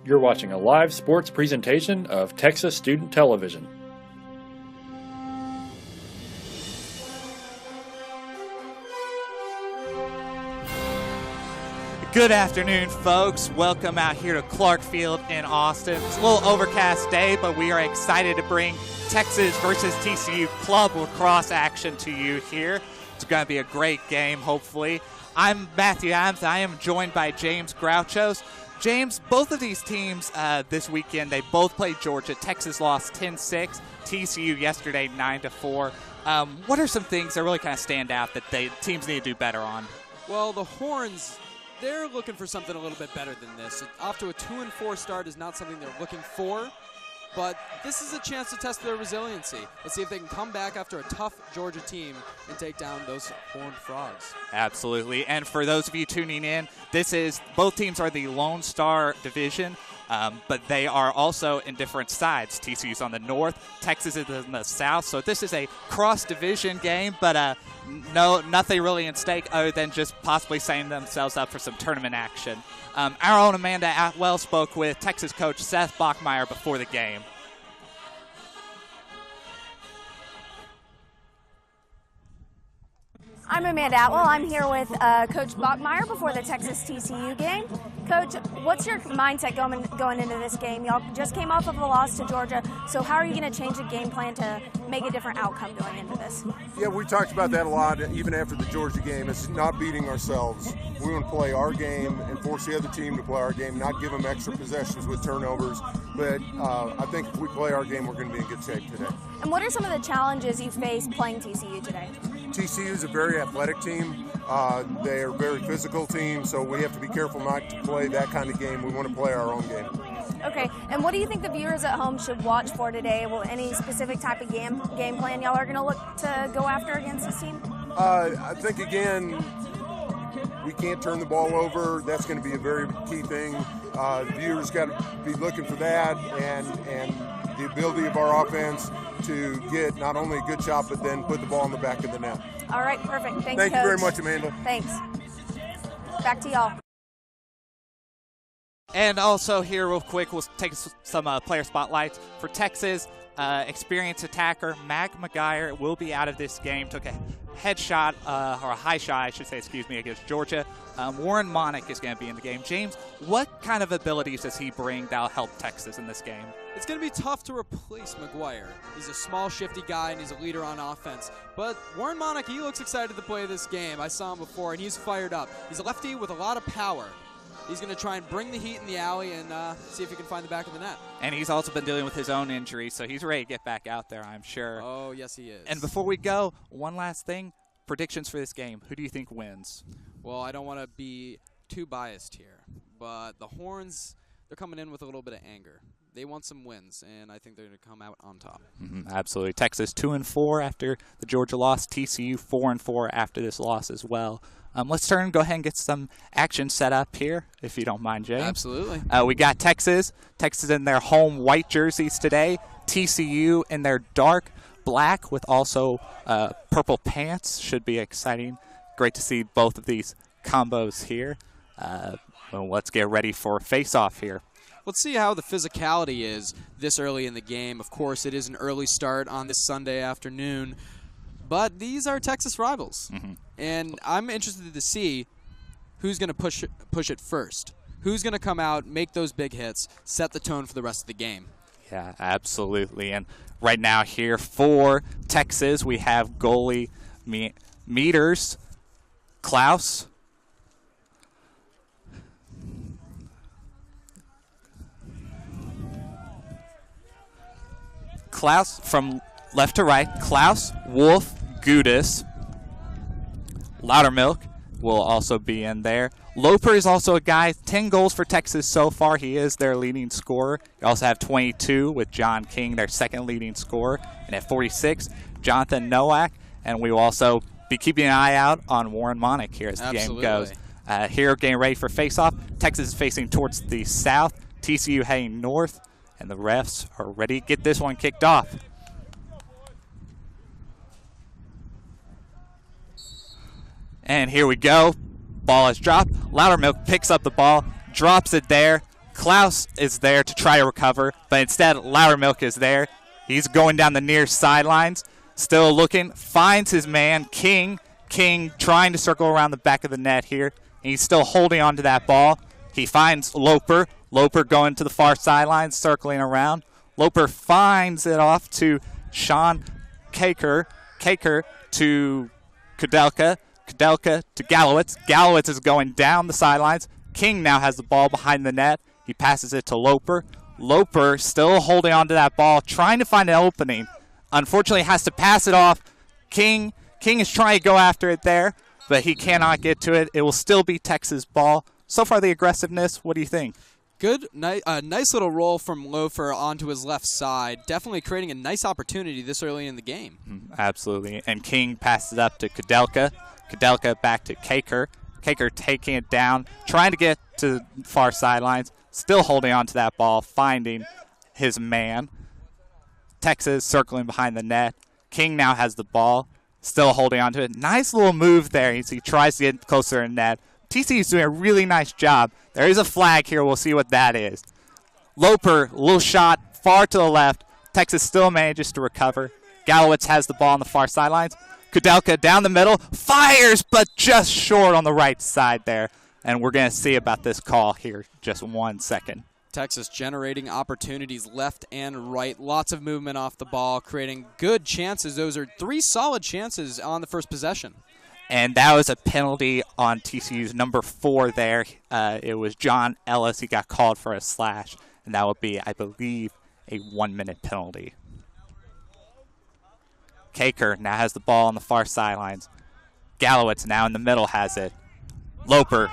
You're watching a live sports presentation of Texas Student Television. Good afternoon, folks. Welcome out here to Clark Field in Austin. It's a little overcast day, but we are excited to bring Texas versus TCU club lacrosse action to you here. It's going to be a great game, hopefully. I'm Matthew Adams. I am joined by James Grouchos. James, both of these teams this weekend, they both played Georgia. Texas lost 10-6. TCU yesterday 9-4. What are some things that really kind of stand out that teams need to do better on? Well, the Horns, they're looking for something a little bit better than this. Off to a 2-4 start is not something they're looking for, but this is a chance to test their resiliency. Let's see if they can come back after a tough Georgia team and take down those Horned Frogs. Absolutely. And for those of you tuning in, both teams are the Lone Star division, but they are also in different sides. TCU's on the north, Texas is in the south, so this is a cross-division game, but nothing really in stake other than just possibly setting themselves up for some tournament action. Our own Amanda Atwell spoke with Texas coach Seth Bachmeyer before the game. I'm Amanda Atwell. I'm here with Coach Bachmeyer before the Texas-TCU game. Coach, what's your mindset going into this game? Y'all just came off of a loss to Georgia, so how are you going to change the game plan to make a different outcome going into this? Yeah, we talked about that a lot, even after the Georgia game. It's not beating ourselves. We want to play our game and force the other team to play our game, not give them extra possessions with turnovers. But I think if we play our game, we're going to be in good shape today. And what are some of the challenges you face playing TCU today? TCU is a very athletic team. They are a very physical team, so we have to be careful not to play that kind of game. We want to play our own game. Okay, and what do you think the viewers at home should watch for today? Will any specific type of game plan y'all are going to look to go after against this team? I think, again, we can't turn the ball over. That's going to be a very key thing. The viewers got to be looking for that and the ability of our offense to get not only a good shot, but then put the ball in the back of the net. All right, perfect. Thanks, Thank Coach. you very much, Amanda. Thanks. Back to y'all. And also here real quick, we'll take some player spotlights. For Texas, experienced attacker Mac McGuire will be out of this game. Took a headshot, or a high shot, I should say, against Georgia. Warren Monick is going to be in the game. James, what kind of abilities does he bring that'll help Texas in this game? It's going to be tough to replace McGuire. He's a small, shifty guy, and he's a leader on offense. But Warren Monick, he looks excited to play this game. I saw him before, and he's fired up. He's a lefty with a lot of power. He's going to try and bring the heat in the alley and see if he can find the back of the net. And he's also been dealing with his own injury, so he's ready to get back out there, I'm sure. Oh, yes, he is. And before we go, one last thing. Predictions for this game. Who do you think wins? Well, I don't want to be too biased here, but the Horns, they're coming in with a little bit of anger. They want some wins, and I think they're going to come out on top. Absolutely. Texas 2-4 after the Georgia loss. TCU 4-4 after this loss as well. Let's go ahead and get some action set up here, if you don't mind, James. Absolutely. We got Texas in their home white jerseys today. TCU in their dark black with also purple pants. Should be exciting. Great to see both of these combos here. Well, let's get ready for face-off here. Let's see how the physicality is this early in the game. Of course, it is an early start on this Sunday afternoon, but these are Texas rivals. And I'm interested to see who's going to push it first. Who's going to come out, make those big hits, set the tone for the rest of the game. Yeah, absolutely. And right now here for Texas, we have goalie Meters, Klaus, from left to right, Klaus, Wolf, Gudis, Loudermilk will also be in there. Loper is also a guy, 10 goals for Texas so far. He is their leading scorer. You also have 22 with John King, their second leading scorer. And at 46, Jonathan Nowak. And we will also be keeping an eye out on Warren Monick here as the game goes. Here, getting ready for face-off. Texas is facing towards the south. TCU heading north. And the refs are ready to get this one kicked off. And here we go. Ball is dropped. Loudermilk picks up the ball, drops it there. Klaus is there to try to recover, but instead Loudermilk is there. He's going down the near sidelines, still looking, finds his man, King. King trying to circle around the back of the net here. He's still holding on to that ball. He finds Loper. Loper going to the far sidelines, circling around. Loper finds it off to Sean Kaker. Kaker to Kudelka. Kudelka to Gallowitz. Gallowitz is going down the sidelines. King now has the ball behind the net. He passes it to Loper. Loper still holding on to that ball, trying to find an opening. Unfortunately, has to pass it off. King is trying to go after it there, but he cannot get to it. It will still be Texas ball. So far, the aggressiveness, what do you think? Good, nice little roll from Lofer onto his left side. Definitely creating a nice opportunity this early in the game. Absolutely. And King passes it up to Kudelka. Kudelka back to Kaker. Kaker taking it down, trying to get to far sidelines. Still holding on to that ball, finding his man. Texas circling behind the net. King now has the ball, still holding on to it. Nice little move there as he tries to get closer to the net. TCU is doing a really nice job. There is a flag here. We'll see what that is. Loper, little shot far to the left. Texas still manages to recover. Gallowitz has the ball on the far sidelines. Kudelka down the middle, fires, but just short on the right side there. And we're going to see about this call here just 1 second. Texas generating opportunities left and right. Lots of movement off the ball, creating good chances. Those are 3 solid chances on the first possession. And that was a penalty on TCU's number 4 there. It was John Ellis. He got called for a slash. And that would be, I believe, a 1-minute penalty. Kaker now has the ball on the far sidelines. Gallowitz now in the middle has it. Loper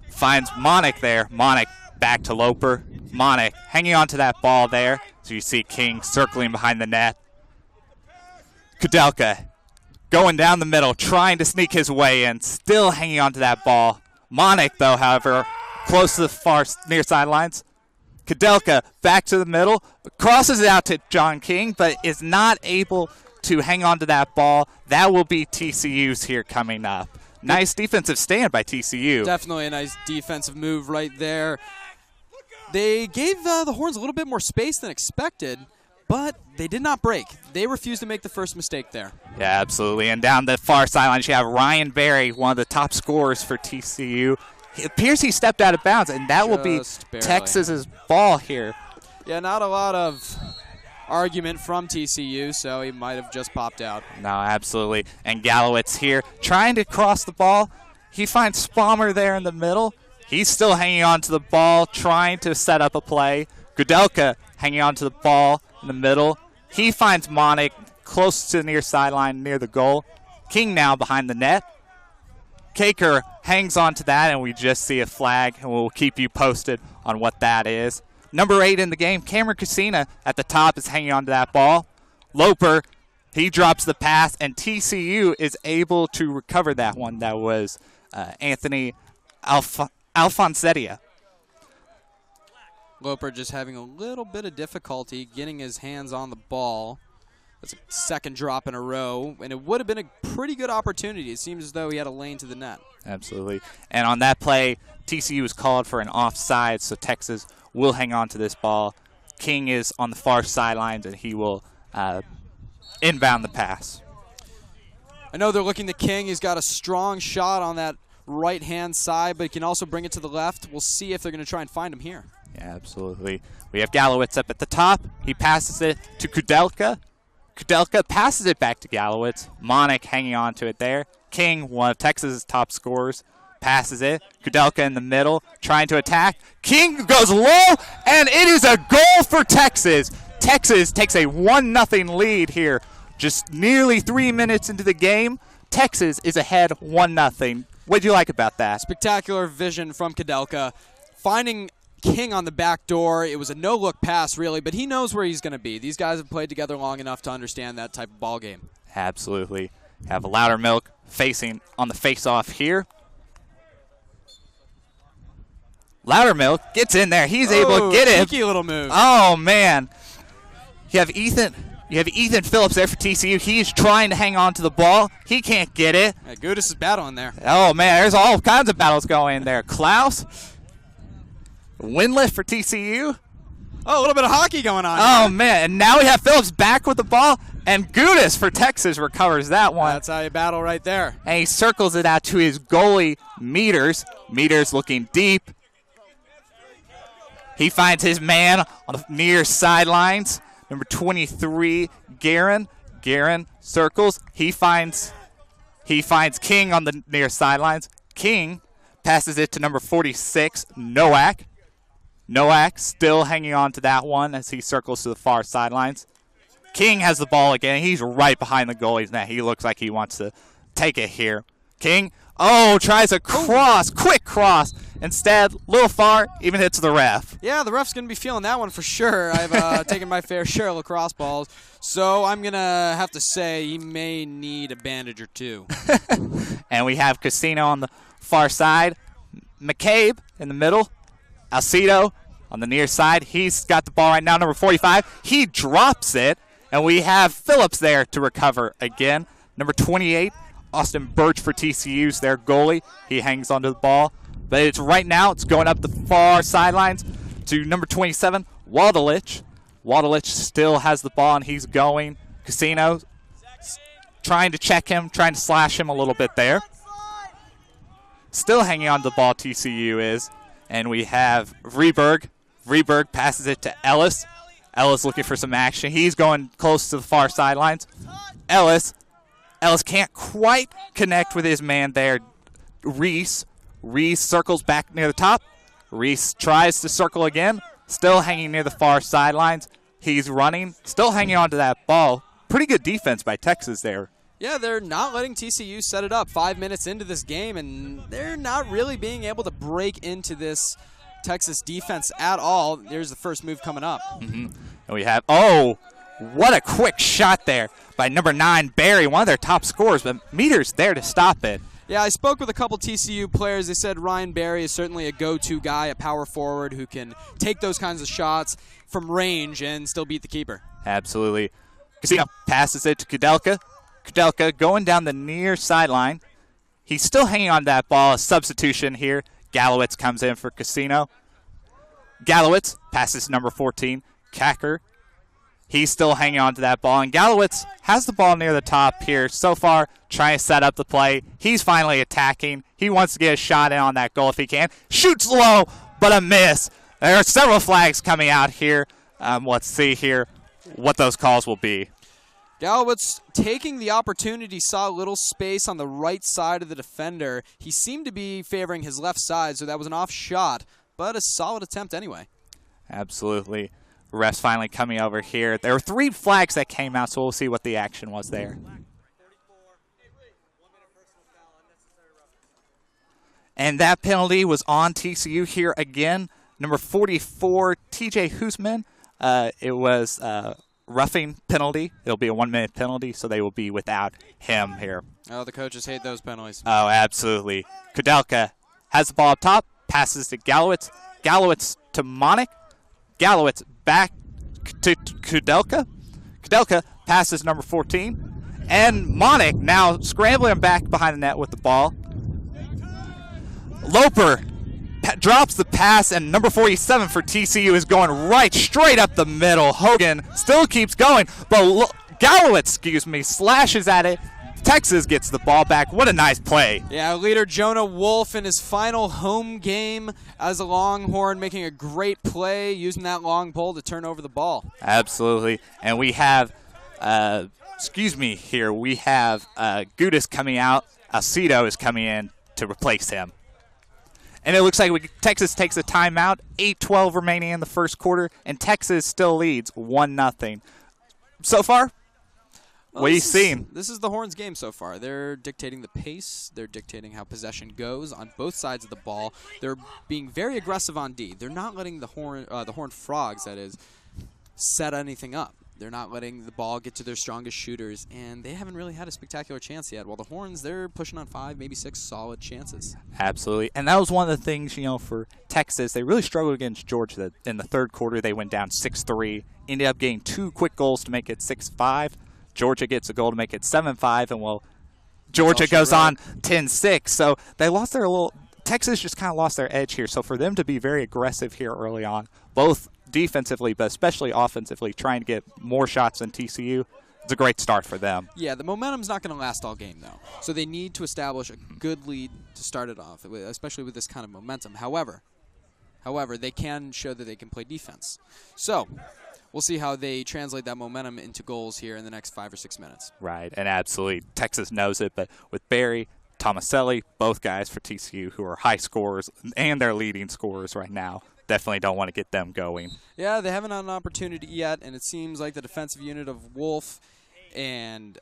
finds Monick there. Monick back to Loper. Monick hanging on to that ball there. So you see King circling behind the net. Kudelka going down the middle, trying to sneak his way in, still hanging on to that ball. Monick, though, however, close to the far near sidelines. Kudelka back to the middle, crosses it out to John King, but is not able to hang on to that ball. That will be TCU's here coming up. Nice defensive stand by TCU. Definitely a nice defensive move right there. They gave the Horns a little bit more space than expected, but they did not break. They refused to make the first mistake there. Yeah, absolutely. And down the far sidelines, you have Ryan Berry, one of the top scorers for TCU. It appears he stepped out of bounds, and that will be barely. Texas's ball here. Yeah, not a lot of argument from TCU, so he might have just popped out. No, absolutely. And Gallowitz here trying to cross the ball. He finds Spalmer there in the middle. He's still hanging on to the ball, trying to set up a play. Kudelka hanging on to the ball in the middle. He finds Monick close to the near sideline, near the goal. King now behind the net. Kaker hangs on to that, and we just see a flag, and we'll keep you posted on what that is. Number 8 in the game, Cameron Casina at the top is hanging on to that ball. Loper, he drops the pass, and TCU is able to recover that one. That was Anthony Alfonsetti. Loper just having a little bit of difficulty getting his hands on the ball. That's a second drop in a row, and it would have been a pretty good opportunity. It seems as though he had a lane to the net. Absolutely. And on that play, TCU was called for an offside, so Texas will hang on to this ball. King is on the far sidelines, and he will inbound the pass. I know they're looking to King. He's got a strong shot on that right-hand side, but he can also bring it to the left. We'll see if they're going to try and find him here. Yeah, absolutely. We have Gallowitz up at the top. He passes it to Kudelka. Kudelka passes it back to Gallowitz. Monick hanging on to it there. King, one of Texas' top scorers, passes it. Kudelka in the middle, trying to attack. King goes low, and it is a goal for Texas. Texas takes a 1-0 lead here. Just nearly 3 minutes into the game, Texas is ahead 1-0. What did you like about that? Spectacular vision from Kudelka. Finding King on the back door. It was a no-look pass, really, but he knows where he's going to be. These guys have played together long enough to understand that type of ball game. Absolutely. Have Loudermilk facing on the face-off here. Loudermilk gets in there. He's able to get it. Cheeky little move. Oh, man. You have Ethan Phillips there for TCU. He's trying to hang on to the ball. He can't get it. Yeah, Gudis is battling there. Oh, man, there's all kinds of battles going there. Klaus Winlift for TCU. Oh, a little bit of hockey going on. Oh, man. And now we have Phillips back with the ball. And Gudis for Texas recovers that one. That's how you battle right there. And he circles it out to his goalie, Meters. Meters looking deep. He finds his man on the near sidelines. Number 23, Guerin. Guerin circles. He finds King on the near sidelines. King passes it to number 46, Nowak. Nowak still hanging on to that one as he circles to the far sidelines. King has the ball again. He's right behind the goalie's net. He looks like he wants to take it here. King, tries a cross, quick cross. Instead, a little far, even hits the ref. Yeah, the ref's going to be feeling that one for sure. I've taken my fair share of lacrosse balls, so I'm going to have to say he may need a bandage or two. And we have Casino on the far side. McCabe in the middle. Alcido on the near side. He's got the ball right now, number 45. He drops it, and we have Phillips there to recover again. Number 28, Austin Birch for TCU's their goalie. He hangs onto the ball. But it's right now, it's going up the far sidelines to number 27, Wadalich. Wadalich still has the ball, and he's going. Casino trying to check him, trying to slash him a little bit there. Still hanging on to the ball, TCU is. And we have Vreeberg. Vreeberg passes it to Ellis. Ellis looking for some action. He's going close to the far sidelines. Ellis can't quite connect with his man there, Reese. Reese circles back near the top. Reese tries to circle again. Still hanging near the far sidelines. He's running. Still hanging on to that ball. Pretty good defense by Texas there. Yeah, they're not letting TCU set it up 5 minutes into this game, and they're not really being able to break into this Texas defense at all. There's the first move coming up. Mm-hmm. And we have, what a quick shot there by number 9, Barry, one of their top scorers, but Meters there to stop it. Yeah, I spoke with a couple TCU players. They said Ryan Barry is certainly a go-to guy, a power forward who can take those kinds of shots from range and still beat the keeper. Absolutely. Casino passes it to Kudelka. Kudelka going down the near sideline. He's still hanging on to that ball. A substitution here. Gallowitz comes in for Casino. Gallowitz passes number 14, Kacker. He's still hanging on to that ball, and Gallowitz has the ball near the top here. So far, trying to set up the play. He's finally attacking. He wants to get a shot in on that goal if he can. Shoots low, but a miss. There are several flags coming out here. Let's see here what those calls will be. Gallowitz taking the opportunity, saw a little space on the right side of the defender. He seemed to be favoring his left side, so that was an off shot, but a solid attempt anyway. Absolutely. Refs finally coming over here. There were 3 flags that came out, so we'll see what the action was there. And that penalty was on TCU here again. Number 44, TJ Hoosman. It was roughing penalty. It'll be a 1-minute penalty, so they will be without him here. Oh, the coaches hate those penalties. Oh, absolutely. Kudelka has the ball up top, passes to Gallowitz. Gallowitz to Monick. Gallowitz back to Kudelka. Kudelka passes number 14. And Monick now scrambling back behind the net with the ball. Loper drops the pass, and number 47 for TCU is going right straight up the middle. Hogan still keeps going, but Gallowitz, slashes at it. Texas gets the ball back. What a nice play. Yeah, leader Jonah Wolf in his final home game as a Longhorn, making a great play, using that long pole to turn over the ball. Absolutely. And we have, here, we have Gudis coming out. Alcido is coming in to replace him. And it looks like Texas takes a timeout, 8:12 remaining in the first quarter, and Texas still leads 1-0. So far, what are you seeing? This is the Horns' game so far. They're dictating the pace. They're dictating how possession goes on both sides of the ball. They're being very aggressive on D. They're not letting the Horned Frogs, that is, set anything up. They're not letting the ball get to their strongest shooters, and they haven't really had a spectacular chance yet. While the Horns, they're pushing on 5, maybe 6 solid chances. Absolutely. And that was one of the things, for Texas. They really struggled against Georgia. In the third quarter, they went down 6-3, ended up getting 2 quick goals to make it 6-5. Georgia gets a goal to make it 7-5, and Georgia goes on 10-6. So they lost their Texas just kind of lost their edge here. So for them to be very aggressive here early on, both defensively but especially offensively, trying to get more shots than TCU, it's a great start for them. Yeah, the momentum's not going to last all game, though. So they need to establish a good lead to start it off, especially with this kind of momentum. However, they can show that they can play defense. So we'll see how they translate that momentum into goals here in the next 5 or 6 minutes. Right, and absolutely, Texas knows it, but with Barry, Tomaselli, both guys for TCU who are high scorers and they're leading scorers right now, definitely don't want to get them going. Yeah, they haven't had an opportunity yet, and it seems like the defensive unit of Wolf and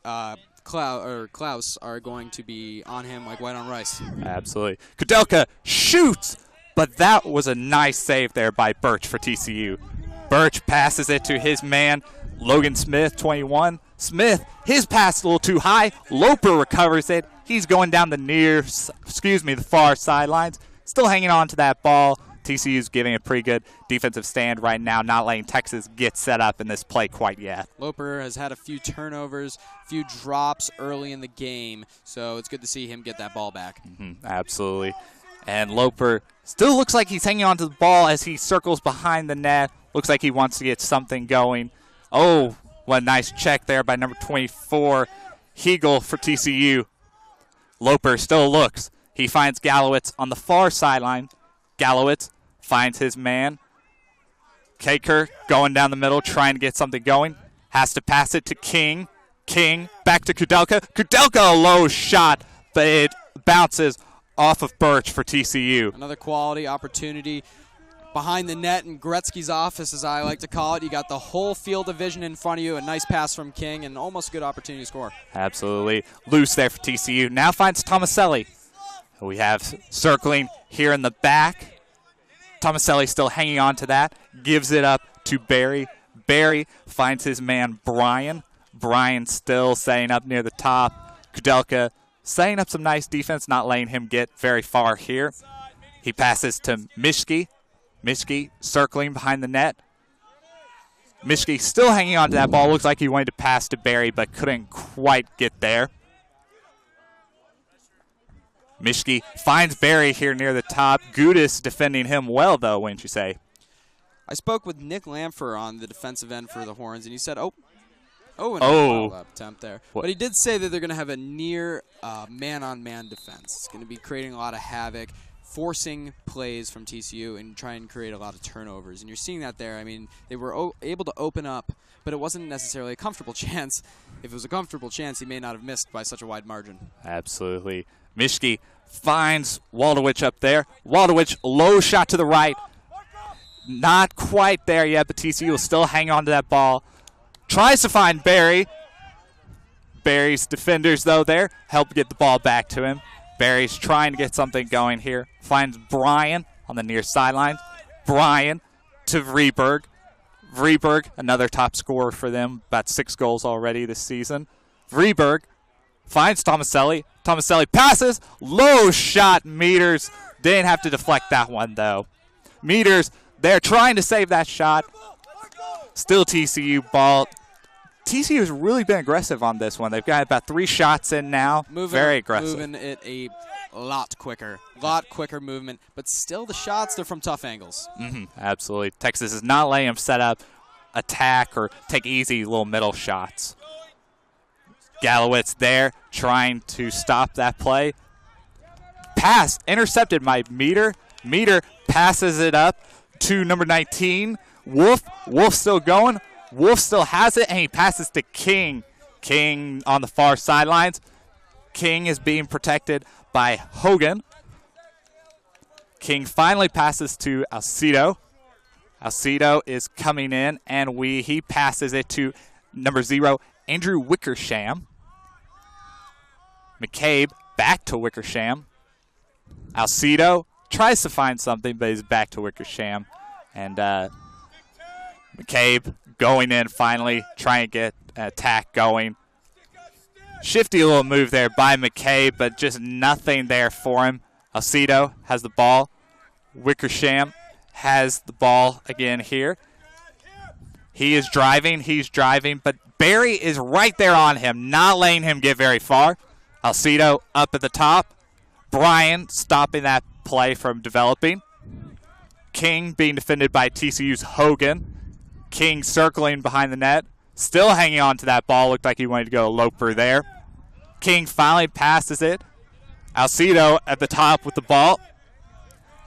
Klaus are going to be on him like white on rice. Absolutely. Kudelka shoots, but that was a nice save there by Birch for TCU. Birch passes it to his man, Logan Smith, 21. Smith, his pass a little too high. Loper recovers it. He's going down the far sidelines. Still hanging on to that ball. TCU's giving a pretty good defensive stand right now, not letting Texas get set up in this play quite yet. Loper has had a few turnovers, a few drops early in the game, so it's good to see him get that ball back. Absolutely. And Loper still looks like he's hanging on to the ball as he circles behind the net. Looks like he wants to get something going. Oh, what a nice check there by number 24, Hegel for TCU. Loper still looks. He finds Gallowitz on the far sideline. Gallowitz finds his man. Kaker going down the middle, trying to get something going. Has to pass it to King. King back to Kudelka. Kudelka, a low shot, but it bounces off of Birch for TCU. Another quality opportunity behind the net in Gretzky's office, as I like to call it. You got the whole field of vision in front of you. A nice pass from King and almost a good opportunity to score. Absolutely. Loose there for TCU. Now finds Tomaselli. We have circling here in the back. Tomaselli still hanging on to that. Gives it up to Barry. Barry finds his man Brian. Brian still setting up near the top. Kudelka setting up some nice defense, not letting him get very far here. He passes to Mischke. Mischke circling behind the net. Mischke still hanging on to that ball. Looks like he wanted to pass to Barry, but couldn't quite get there. Mischke finds Barry here near the top. Gudis defending him well, though, wouldn't you say? I spoke with Nick Lamfer on the defensive end for the Horns, and he said, an attempt there. What? But he did say that they're going to have a near man-on-man defense. It's going to be creating a lot of havoc, forcing plays from TCU and trying to create a lot of turnovers. And you're seeing that there. I mean, they were able to open up, but it wasn't necessarily a comfortable chance. If it was a comfortable chance, he may not have missed by such a wide margin. Absolutely. Mischke finds Waldowicz up there. Waldowicz, low shot to the right. Not quite there yet, but TCU will still hang on to that ball. Tries to find Barry. Barry's defenders, though, there help get the ball back to him. Barry's trying to get something going here. Finds Brian on the near sidelines. Brian to Vreeberg. Vreeberg, another top scorer for them, about 6 goals already this season. Vreeberg finds Tomaselli. Tomaselli passes. Low shot, Meters. Didn't have to deflect that one, though. Meters, they're trying to save that shot. Still TCU ball. TCU has really been aggressive on this one. They've got about 3 shots in now. Very aggressive. Moving it a lot quicker. Movement. But still the shots, they're from tough angles. Absolutely. Texas is not letting them set up, attack, or take easy little middle shots. Gallowitz there trying to stop that play. Pass intercepted by Meter. Meter passes it up to number 19, Wolf. Wolf still going. Wolf still has it, and he passes to King. King on the far sidelines. King is being protected by Hogan. King finally passes to Alcido. Alcido is coming in, and he passes it to number 0, Andrew Wickersham. McCabe back to Wickersham. Alcido tries to find something, but he's back to Wickersham. And McCabe going in finally, trying to get an attack going. Shifty little move there by McCabe, but just nothing there for him. Alcido has the ball. Wickersham has the ball again here. He's driving, but Barry is right there on him, not letting him get very far. Alcido up at the top. Brian stopping that play from developing. King being defended by TCU's Hogan. King circling behind the net. Still hanging on to that ball. Looked like he wanted to go Loper there. King finally passes it. Alcido at the top with the ball.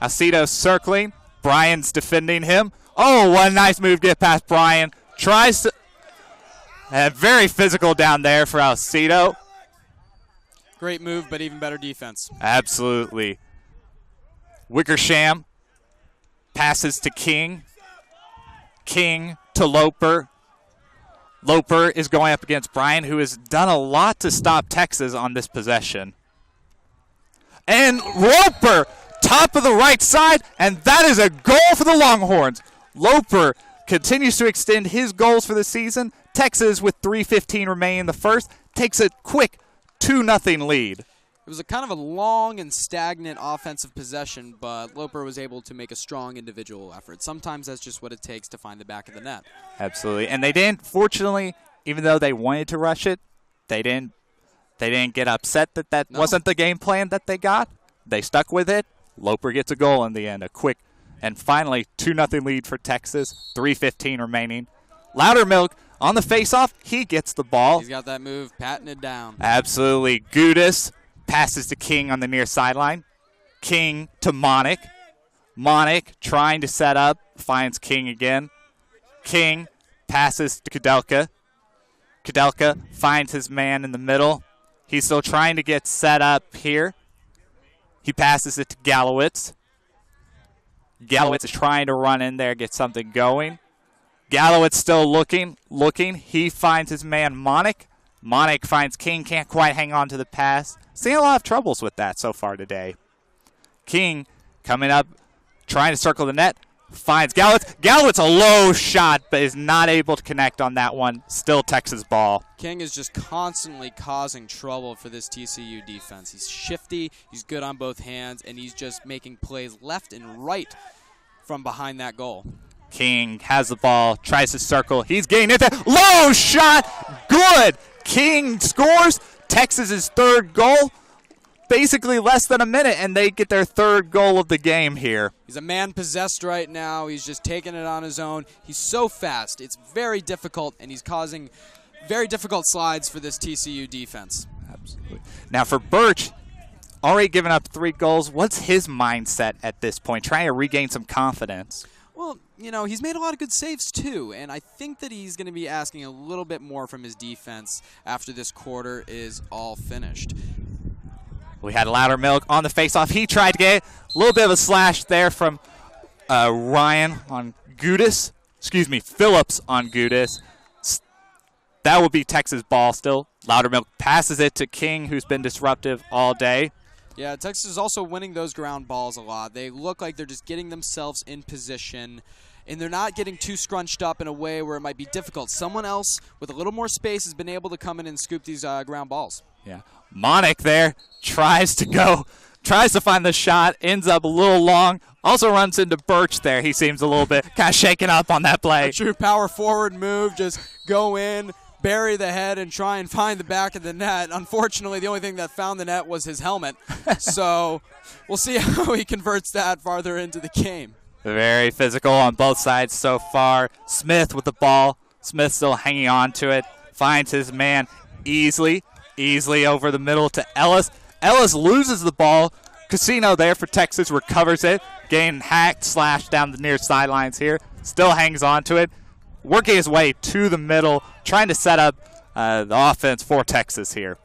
Alcido circling. Brian's defending him. Oh, what a nice move to get past Brian. Tries to... very physical down there for Alcido. Great move, but even better defense. Absolutely. Wickersham passes to King. King to Loper. Loper is going up against Brian, who has done a lot to stop Texas on this possession. And Loper, top of the right side, and that is a goal for the Longhorns. Loper continues to extend his goals for the season. Texas, with 3:15 remaining in the first, takes a quick 2-0 lead. It was a kind of a long and stagnant offensive possession, but Loper was able to make a strong individual effort. Sometimes that's just what it takes to find the back of the net. Absolutely. And they didn't, fortunately, even though they wanted to rush it, they didn't get upset that wasn't the game plan that they got. They stuck with it. Loper gets a goal in the end, a quick and finally 2-0 lead for Texas, 3:15 remaining. Loudermilk on the face-off, he gets the ball. He's got that move, patting it down. Absolutely. Gudis passes to King on the near sideline. King to Monic. Monic trying to set up, finds King again. King passes to Kudelka. Kudelka finds his man in the middle. He's still trying to get set up here. He passes it to Gallowitz. Gallowitz is trying to run in there, get something going. Gallowitz still looking. He finds his man Monic. Monic finds King, can't quite hang on to the pass. Seeing a lot of troubles with that so far today. King coming up, trying to circle the net, finds Gallowitz. Gallowitz a low shot, but is not able to connect on that one. Still Texas ball. King is just constantly causing trouble for this TCU defense. He's shifty, he's good on both hands, and he's just making plays left and right from behind that goal. King has the ball, tries to circle. He's getting it there. Low shot, good. King scores. Texas's third goal. Basically less than a minute, and they get their third goal of the game here. He's a man possessed right now. He's just taking it on his own. He's so fast. It's very difficult, and he's causing very difficult slides for this TCU defense. Absolutely. Now for Birch, already given up 3 goals. What's his mindset at this point? Trying to regain some confidence. Well, you know, he's made a lot of good saves too, and I think that he's going to be asking a little bit more from his defense after this quarter is all finished. We had Loudermilk on the faceoff. He tried to get a little bit of a slash there from Ryan on Gudis. Excuse me, Phillips on Gudis. That will be Texas ball still. Loudermilk passes it to King, who's been disruptive all day. Yeah, Texas is also winning those ground balls a lot. They look like they're just getting themselves in position, and they're not getting too scrunched up in a way where it might be difficult. Someone else with a little more space has been able to come in and scoop these ground balls. Yeah, Monic there tries to find the shot, ends up a little long, also runs into Birch there. He seems a little bit kind of shaken up on that play. A true power forward move, just go in, bury the head, and try and find the back of the net. Unfortunately, the only thing that found the net was his helmet. So we'll see how he converts that farther into the game. Very physical on both sides so far. Smith with the ball. Smith still hanging on to it. Finds his man easily over the middle to Ellis. Ellis loses the ball. Casino there for Texas recovers it. Getting hacked, slashed down the near sidelines here. Still hangs on to it. Working his way to the middle, trying to set up the offense for Texas here.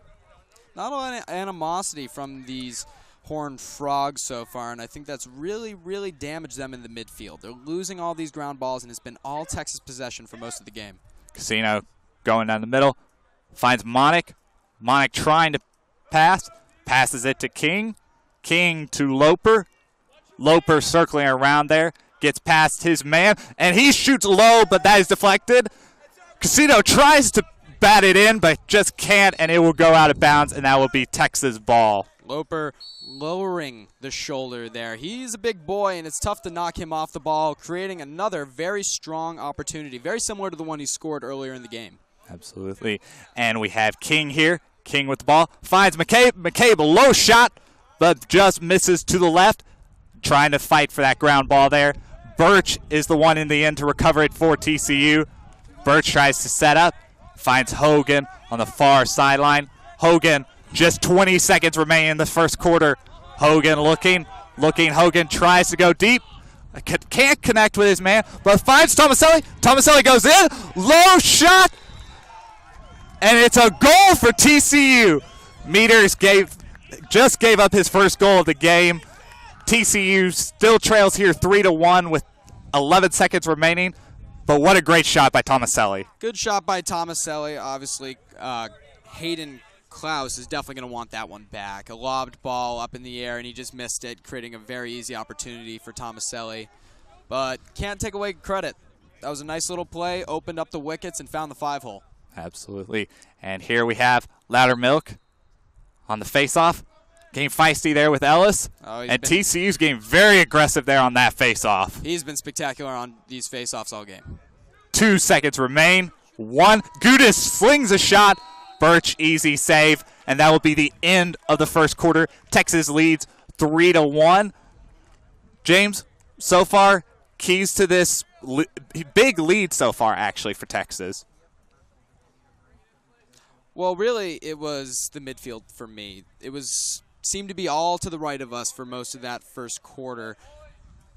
Not a lot of animosity from these Horned Frogs so far, and I think that's really, really damaged them in the midfield. They're losing all these ground balls, and it's been all Texas possession for most of the game. Casino going down the middle, finds Monic. Monic trying to pass, passes it to King. King to Loper. Loper circling around there. Gets past his man, and he shoots low, but that is deflected. Casino tries to bat it in, but just can't, and it will go out of bounds, and that will be Texas ball. Loper lowering the shoulder there. He's a big boy, and it's tough to knock him off the ball, creating another very strong opportunity, very similar to the one he scored earlier in the game. Absolutely. And we have King here. King with the ball. Finds McCabe. McCabe, a low shot, but just misses to the left. trying to fight for that ground ball there. Birch is the one in the end to recover it for TCU. Birch tries to set up, finds Hogan on the far sideline. Hogan, just 20 seconds remaining in the first quarter. Hogan looking. Hogan tries to go deep. Can't connect with his man, but finds Tomaselli. Tomaselli goes in. Low shot. And it's a goal for TCU. Meters just gave up his first goal of the game. TCU still trails here 3-1 with 11 seconds remaining. But what a great shot by Tomaselli. Good shot by Tomaselli. Obviously, Hayden Klaus is definitely going to want that one back. A lobbed ball up in the air, and he just missed it, creating a very easy opportunity for Tomaselli. But can't take away credit. That was a nice little play, opened up the wickets, and found the 5-hole. Absolutely. And here we have Loudermilk on the face-off. Getting feisty there with Ellis. And TCU's getting very aggressive there on that face-off. He's been spectacular on these face-offs all game. 2 seconds remain. 1. Gudis slings a shot. Birch, easy save. And that will be the end of the first quarter. Texas leads 3-1. James, so far, keys to this big lead so far, actually, for Texas. Well, really, it was the midfield for me. It seemed to be all to the right of us for most of that first quarter.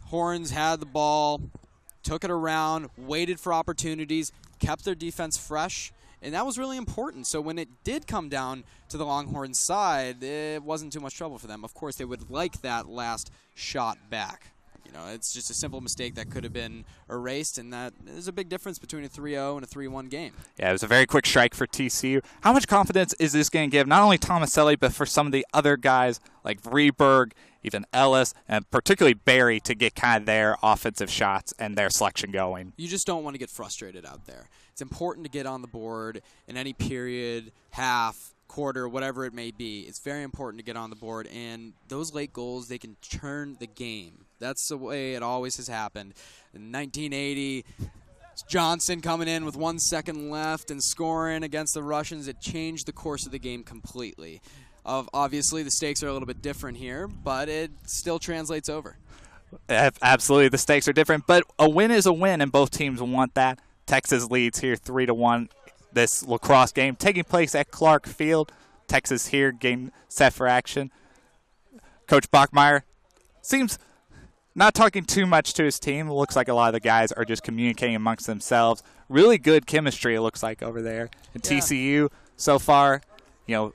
Horns had the ball, took it around, waited for opportunities, kept their defense fresh, and that was really important. So when it did come down to the Longhorns side, it wasn't too much trouble for them. Of course, they would like that last shot back. You know, it's just a simple mistake that could have been erased, and that is a big difference between a 3-0 and a 3-1 game. Yeah, it was a very quick strike for TCU. How much confidence is this going to give not only Tomaselli, but for some of the other guys like Vreeberg, even Ellis, and particularly Barry to get kind of their offensive shots and their selection going? You just don't want to get frustrated out there. It's important to get on the board in any period, half, quarter, whatever it may be. It's very important to get on the board, and those late goals, they can turn the game. That's the way it always has happened. In 1980, Johnson coming in with 1 second left and scoring against the Russians. It changed the course of the game completely. Obviously, the stakes are a little bit different here, but it still translates over. Absolutely, the stakes are different, but a win is a win, and both teams want that. Texas leads here 3-1. This lacrosse game taking place at Clark Field. Texas here getting set for action. Coach Bachmeier seems not talking too much to his team. It looks like a lot of the guys are just communicating amongst themselves. Really good chemistry, it looks like, over there. And TCU so far, you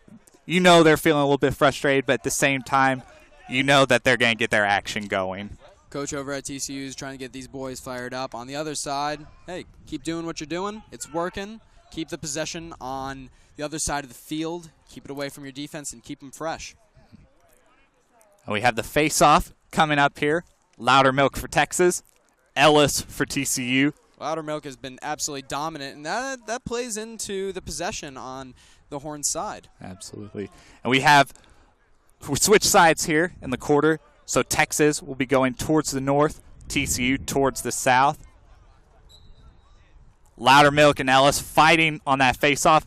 know they're feeling a little bit frustrated, but at the same time, you know that they're going to get their action going. Coach over at TCU is trying to get these boys fired up. On the other side, hey, keep doing what you're doing. It's working. Keep the possession on the other side of the field. Keep it away from your defense and keep them fresh. And we have the face-off coming up here. Loudermilk for Texas. Ellis for TCU. Loudermilk has been absolutely dominant, and that plays into the possession on the Horns side. Absolutely. And we switch sides here in the quarter. So Texas will be going towards the north, TCU towards the south. Loudermilk and Ellis fighting on that face-off.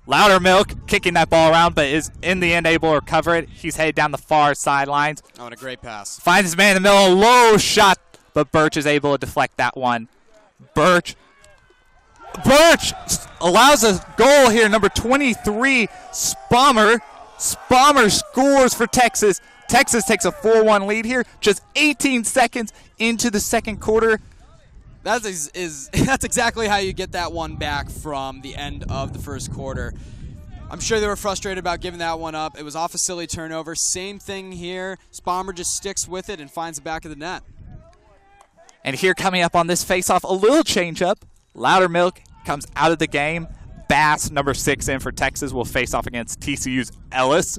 Loudermilk kicking that ball around, but is in the end able to recover it. He's headed down the far sidelines. Oh, and a great pass. Finds his man in the middle, a low shot, but Birch is able to deflect that one. Birch allows a goal here, number 23, Spommer. Spommer scores for Texas. Texas takes a 4-1 lead here, just 18 seconds into the second quarter. That's exactly how you get that one back from the end of the first quarter. I'm sure they were frustrated about giving that one up. It was off a silly turnover. Same thing here. Spommer just sticks with it and finds the back of the net. And here coming up on this face-off, a little change-up. Loudermilk comes out of the game. Bass, number 6 in for Texas, will face off against TCU's Ellis.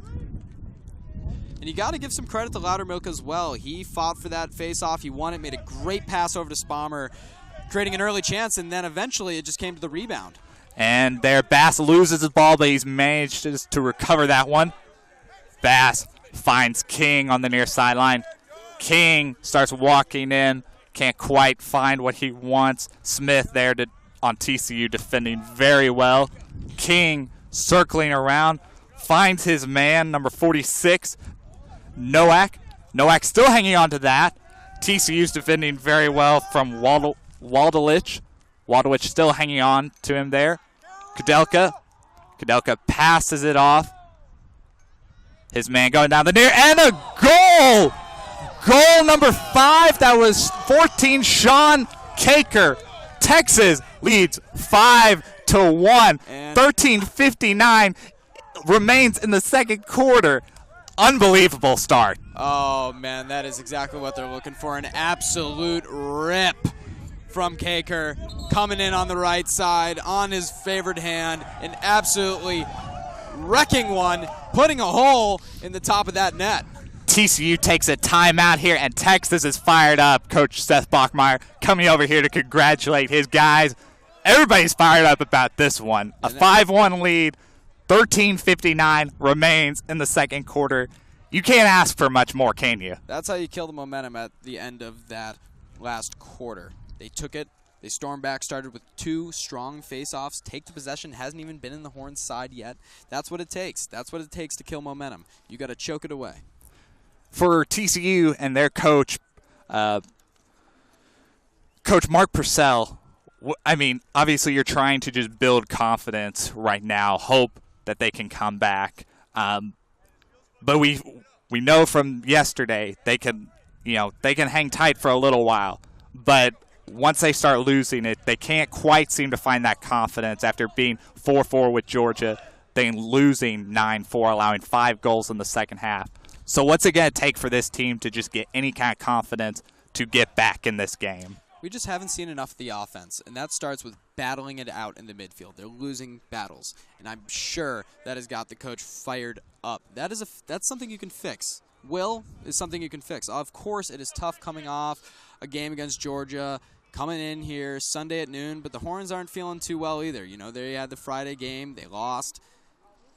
And you got to give some credit to Loudermilk as well. He fought for that face-off. He won it, made a great pass over to Spommer, creating an early chance, and then eventually it just came to the rebound. And there, Bass loses his ball, but he's managed to recover that one. Bass finds King on the near sideline. King starts walking in, can't quite find what he wants. Smith there on TCU defending very well. King circling around, finds his man, number 46, Nowak, Nowak still hanging on to that. TCU's defending very well from Waldelich. Waldelich still hanging on to him there. Kudelka passes it off. His man going down the near, and a goal! Goal number 5, that was 14, Sean Caker. Texas leads 5-1. 13:59 remains in the second quarter. Unbelievable start. Oh, man, that is exactly what they're looking for. An absolute rip from Caker, coming in on the right side, on his favored hand, and absolutely wrecking one, putting a hole in the top of that net. TCU takes a timeout here, and Texas is fired up. Coach Seth Bachmeyer coming over here to congratulate his guys. Everybody's fired up about this one. A 5-1 lead, 13:59 remains in the second quarter. You can't ask for much more, can you? That's how you kill the momentum at the end of that last quarter. They took it. They stormed back, started with 2 strong face-offs. Take the possession, hasn't even been in the Horns' side yet. That's what it takes. That's what it takes to kill momentum. You got to choke it away. For TCU and their coach, Coach Mark Purcell, I mean, obviously you're trying to just build confidence right now, hope that they can come back. But we know from yesterday they can hang tight for a little while. But once they start losing it, they can't quite seem to find that confidence after being 4-4 with Georgia, then losing 9-4, allowing 5 goals in the second half. So what's it going to take for this team to just get any kind of confidence to get back in this game? We just haven't seen enough of the offense, and that starts with battling it out in the midfield. They're losing battles, and I'm sure that has got the coach fired up. That's something you can fix. Will is something you can fix. Of course, it is tough coming off a game against Georgia, coming in here Sunday at noon, but the Horns aren't feeling too well either. You know, they had the Friday game, they lost.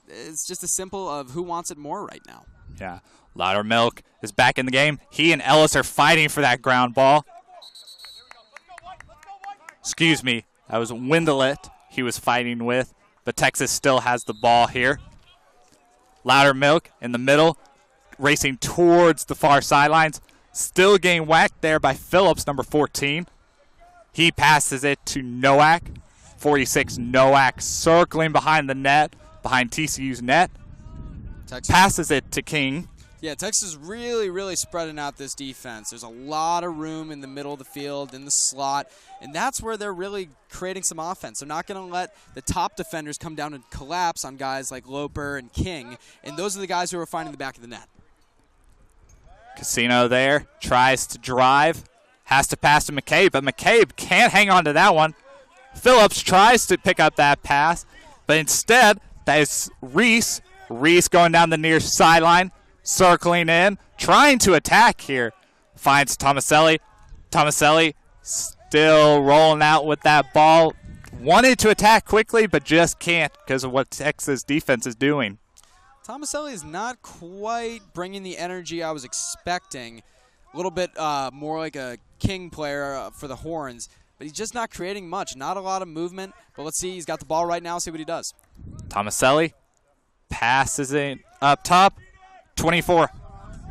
It's just as simple of who wants it more right now. Yeah, Loudermilk is back in the game. He and Ellis are fighting for that ground ball. Excuse me, that was Windelet he was fighting with, but Texas still has the ball here. Loudermilk in the middle, racing towards the far sidelines. Still getting whacked there by Phillips, number 14. He passes it to Nowak. 46, Nowak circling behind the net, behind TCU's net. Texas passes it to King. Yeah, Texas is really, really spreading out this defense. There's a lot of room in the middle of the field, in the slot, and that's where they're really creating some offense. They're not going to let the top defenders come down and collapse on guys like Loper and King, and those are the guys who are finding the back of the net. Casino there, tries to drive, has to pass to McCabe, but McCabe can't hang on to that one. Phillips tries to pick up that pass, but instead, that is Reese. Reese going down the near sideline, circling in, trying to attack here. Finds Tomaselli. Tomaselli still rolling out with that ball. Wanted to attack quickly, but just can't because of what Texas defense is doing. Tomaselli is not quite bringing the energy I was expecting. A little bit more like a King player for the Horns, but he's just not creating much. Not a lot of movement, but let's see. He's got the ball right now. See what he does. Tomaselli passes it up top. 24.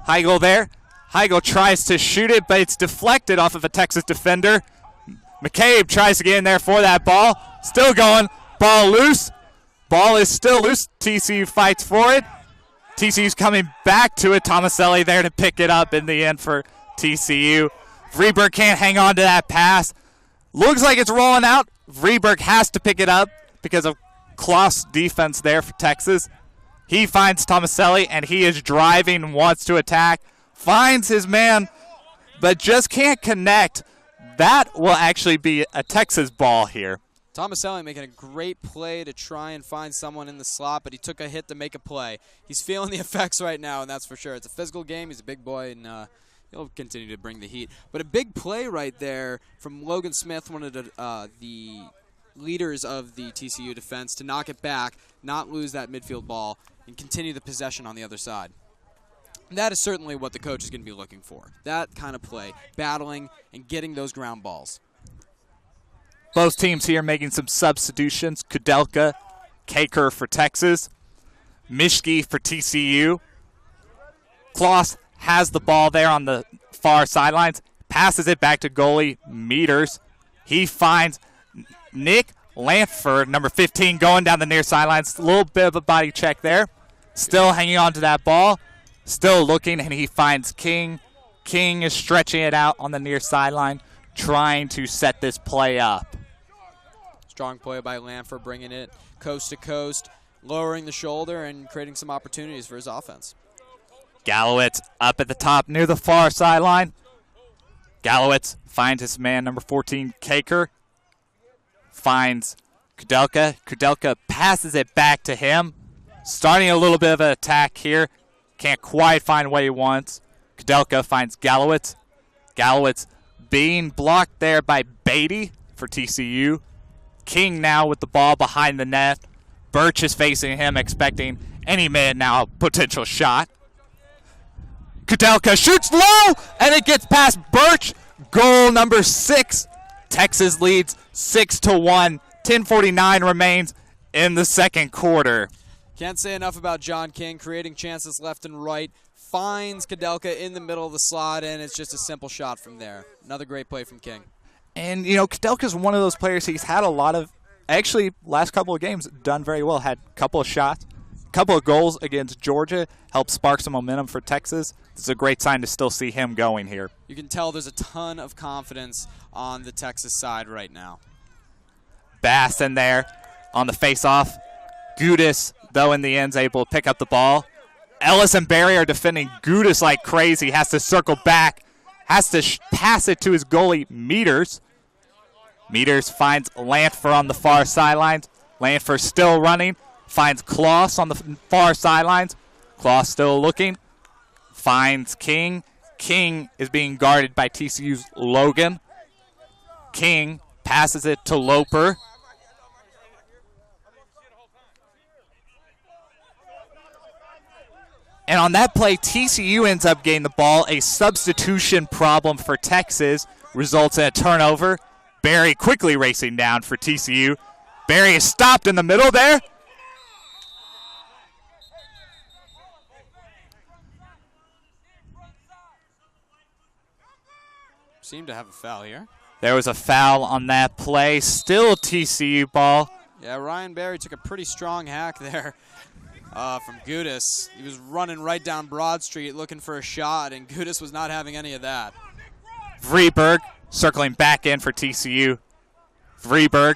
Heigl there. Heigl tries to shoot it, but it's deflected off of a Texas defender. McCabe tries to get in there for that ball. Still going. Ball loose. Ball is still loose. TCU fights for it. TCU's coming back to it. Tomaselli there to pick it up in the end for TCU. Vreeburg can't hang on to that pass. Looks like it's rolling out. Vreeburg has to pick it up because of close defense there for Texas. He finds Tomaselli, and he is driving, wants to attack. Finds his man, but just can't connect. That will actually be a Texas ball here. Tomaselli making a great play to try and find someone in the slot, but he took a hit to make a play. He's feeling the effects right now, and that's for sure. It's a physical game. He's a big boy, and he'll continue to bring the heat. But a big play right there from Logan Smith, one of the leaders of the TCU defense, to knock it back, not lose that midfield ball, and continue the possession on the other side. And that is certainly what the coach is going to be looking for. That kind of play, battling and getting those ground balls. Both teams here making some substitutions. Kudelka, Caker for Texas. Mischke for TCU. Kloss has the ball there on the far sidelines, passes it back to goalie Meters. He finds Nick Lanford, number 15, going down the near sidelines. A little bit of a body check there. Still hanging on to that ball. Still looking, and he finds King. King is stretching it out on the near sideline, trying to set this play up. Strong play by Lanford, bringing it coast to coast, lowering the shoulder and creating some opportunities for his offense. Gallowitz up at the top near the far sideline. Gallowitz finds his man, number 14, Kaker. Finds Kudelka. Kudelka passes it back to him. Starting a little bit of an attack here. Can't quite find what he wants. Kudelka finds Gallowitz. Gallowitz being blocked there by Beatty for TCU. King now with the ball behind the net. Birch is facing him, expecting any minute now a potential shot. Kudelka shoots low, and it gets past Birch. Goal number 6. Texas leads 6-1. 10:49 remains in the second quarter. Can't say enough about John King, creating chances left and right. Finds Kudelka in the middle of the slot, and it's just a simple shot from there. Another great play from King. And, Kudelka's one of those players, he's had a lot of, actually, last couple of games, done very well. Had a couple of shots, a couple of goals against Georgia, helped spark some momentum for Texas. It's a great sign to still see him going here. You can tell there's a ton of confidence on the Texas side right now. Bass in there on the face-off. Gudis, though, in the end, is able to pick up the ball. Ellis and Barry are defending Gudis like crazy. Has to circle back. Has to pass it to his goalie, Meters. Meters finds Lanford on the far sidelines. Lanford still running. Finds Kloss on the far sidelines. Kloss still looking. Finds King. King is being guarded by TCU's Logan. King passes it to Loper. And on that play, TCU ends up getting the ball. A substitution problem for Texas results in a turnover. Barry quickly racing down for TCU. Barry is stopped in the middle there. Seemed to have a foul here. There was a foul on that play. Still TCU ball. Yeah, Ryan Barry took a pretty strong hack there from Gudis. He was running right down Broad Street looking for a shot, and Gudis was not having any of that. Vreeberg circling back in for TCU. Vreeberg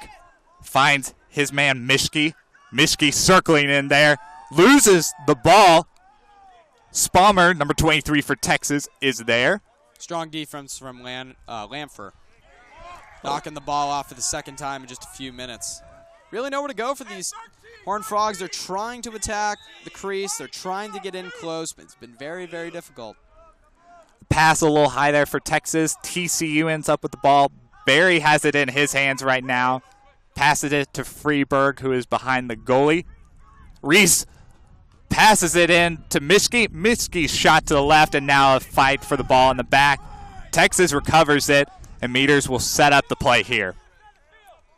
finds his man Mischke. Mischke circling in there. Loses the ball. Spalmer, number 23 for Texas, is there. Strong defense from Lanford. Knocking the ball off for the second time in just a few minutes. Really nowhere to go for these Horned Frogs. They're trying to attack the crease. They're trying to get in close, but it's been very, very difficult. Pass a little high there for Texas. TCU ends up with the ball. Barry has it in his hands right now. Passes it to Freeberg, who is behind the goalie. Reese passes it in to Mischke. Mischke's shot to the left, and now a fight for the ball in the back. Texas recovers it, and Meters will set up the play here.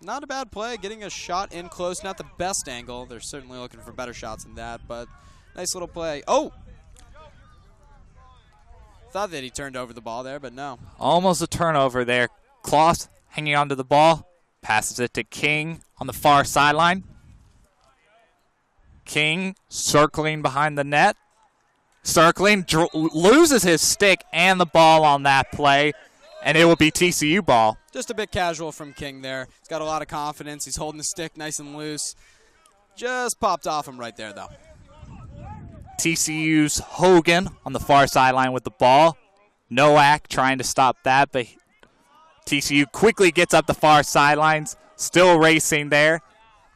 Not a bad play, getting a shot in close. Not the best angle. They're certainly looking for better shots than that, but nice little play. Oh! Thought that he turned over the ball there, but no. Almost a turnover there. Kloss hanging onto the ball. Passes it to King on the far sideline. King circling behind the net. Circling, loses his stick and the ball on that play, and it will be TCU ball. Just a bit casual from King there. He's got a lot of confidence. He's holding the stick nice and loose. Just popped off him right there, though. TCU's Hogan on the far sideline with the ball. Nowak trying to stop that, but TCU quickly gets up the far sidelines. Still racing there.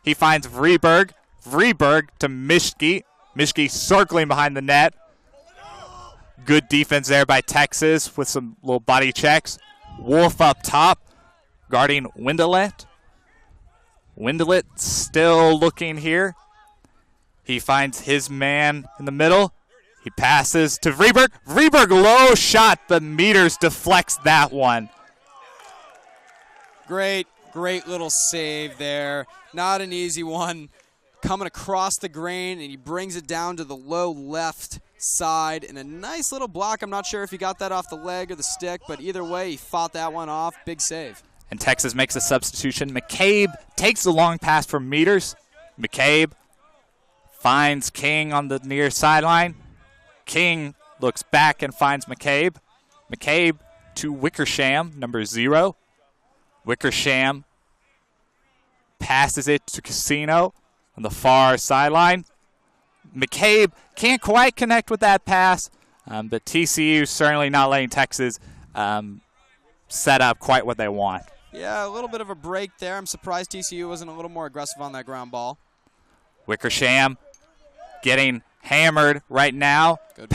He finds Vreeberg. Vreeberg to Mischke. Mischke circling behind the net. Good defense there by Texas with some little body checks. Wolf up top, guarding Windelet. Windelet still looking here. He finds his man in the middle. He passes to Vreeberg. Vreeberg, low shot, but Meters deflects that one. Great little save there. Not an easy one. Coming across the grain, and he brings it down to the low left side in a nice little block. I'm not sure if he got that off the leg or the stick, but either way, he fought that one off. Big save. And Texas makes a substitution. McCabe takes the long pass from Meters. McCabe finds King on the near sideline. King looks back and finds McCabe. McCabe to Wickersham, number 0. Wickersham passes it to Casino on the far sideline. McCabe can't quite connect with that pass, but TCU certainly not letting Texas set up quite what they want. Yeah, a little bit of a break there. I'm surprised TCU wasn't a little more aggressive on that ground ball. Wickersham getting hammered right now. Good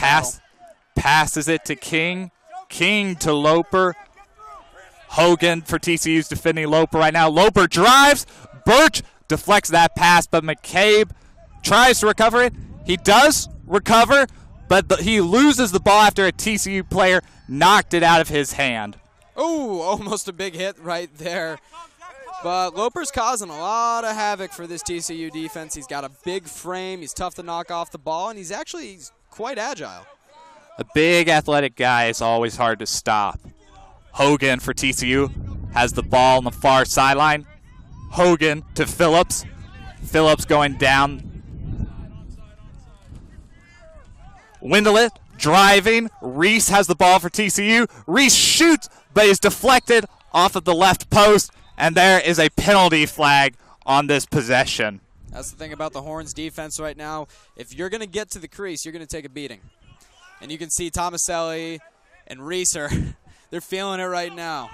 Passes it to King. King to Loper. Hogan for TCU's defending Loper right now. Loper drives. Birch deflects that pass, but McCabe tries to recover it. He does recover, but he loses the ball after a TCU player knocked it out of his hand. Oh, almost a big hit right there. But Loper's causing a lot of havoc for this TCU defense. He's got a big frame. He's tough to knock off the ball, and he's quite agile. A big athletic guy is always hard to stop. Hogan for TCU has the ball on the far sideline. Hogan to Phillips. Phillips going down. Windelet driving. Reese has the ball for TCU. Reese shoots, but is deflected off of the left post, and there is a penalty flag on this possession. That's the thing about the Horns defense right now. If you're going to get to the crease, you're going to take a beating. And you can see Tomaselli and Reese they're feeling it right now.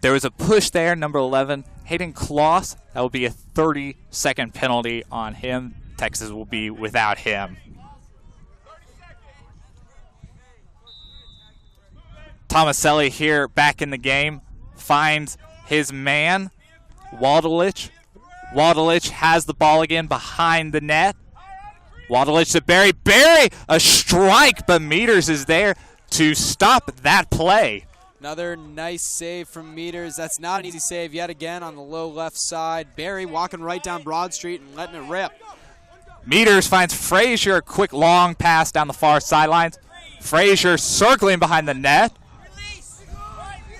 There was a push there, number 11, Hayden Kloss. That will be a 30-second penalty on him. Texas will be without him. Tomaselli here back in the game. Finds his man, Waldelich. Waldelich has the ball again behind the net. Waldelich to Barry. Barry, a strike, but Meters is there to stop that play. Another nice save from Meters. That's not an easy save yet again on the low left side. Barry walking right down Broad Street and letting it rip. Meters finds Frazier, a quick long pass down the far sidelines. Frazier circling behind the net.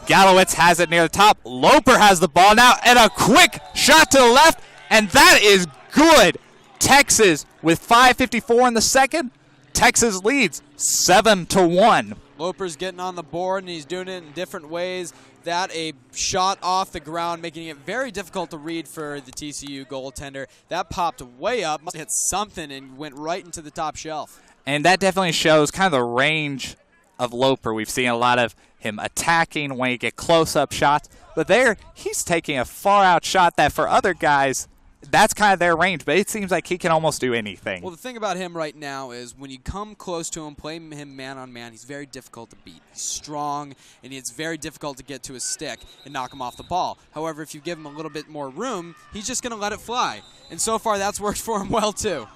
Gallowitz has it near the top. Loper has the ball now, and a quick shot to the left, and that is good. Texas with 5:54 in the second. Texas leads 7-1. Loper's getting on the board, and he's doing it in different ways. That a shot off the ground, making it very difficult to read for the TCU goaltender. That popped way up, must have hit something, and went right into the top shelf. And that definitely shows kind of the range of Loper. We've seen a lot of him attacking when he get close-up shots. But there, he's taking a far-out shot that for other guys, that's kind of their range. But it seems like he can almost do anything. Well, the thing about him right now is when you come close to him, play him man-on-man, he's very difficult to beat. He's strong, and it's very difficult to get to his stick and knock him off the ball. However, if you give him a little bit more room, he's just going to let it fly. And so far, that's worked for him well, too.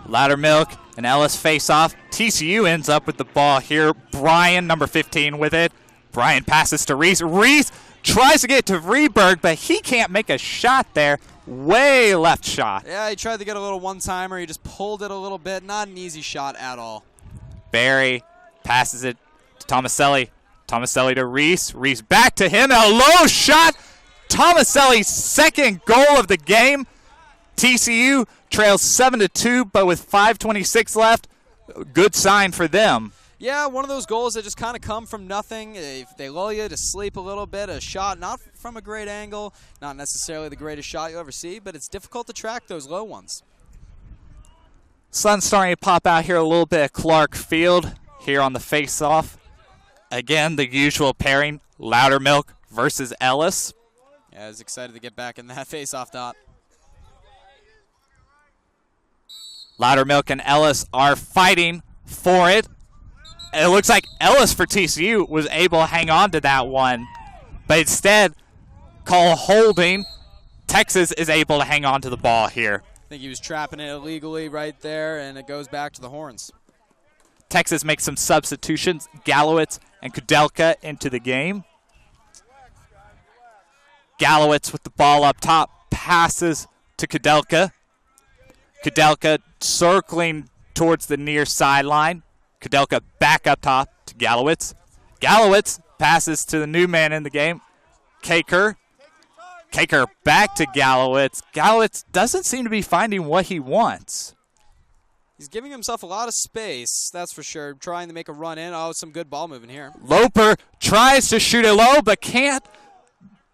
Loudermilk and Ellis face off. TCU ends up with the ball here. Brian, number 15, with it. Brian passes to Reese. Reese tries to get to Vreeberg, but he can't make a shot there. Way left shot. Yeah, he tried to get a little one-timer. He just pulled it a little bit. Not an easy shot at all. Barry passes it to Tomaselli. Tomaselli to Reese. Reese back to him. A low shot. Tomaselli's second goal of the game. TCU trails 7-2, but with 5:26 left, good sign for them. Yeah, one of those goals that just kind of come from nothing. They lull you to sleep a little bit. A shot not from a great angle, not necessarily the greatest shot you'll ever see, but it's difficult to track those low ones. Sun's starting to pop out here a little bit at Clark Field here on the face-off. Again, the usual pairing, Loudermilk versus Ellis. Yeah, I was excited to get back in that face-off dot. Loudermilk and Ellis are fighting for it. It looks like Ellis for TCU was able to hang on to that one. But instead, call holding. Texas is able to hang on to the ball here. I think he was trapping it illegally right there, and it goes back to the Horns. Texas makes some substitutions. Gallowitz and Kudelka into the game. Gallowitz with the ball up top, passes to Kudelka. Kudelka circling towards the near sideline. Kudelka back up top to Gallowitz. Gallowitz passes to the new man in the game, Kaker. Kaker back to Gallowitz. Gallowitz doesn't seem to be finding what he wants. He's giving himself a lot of space, that's for sure. Trying to make a run in. Oh, some good ball moving here. Loper tries to shoot it low, but can't.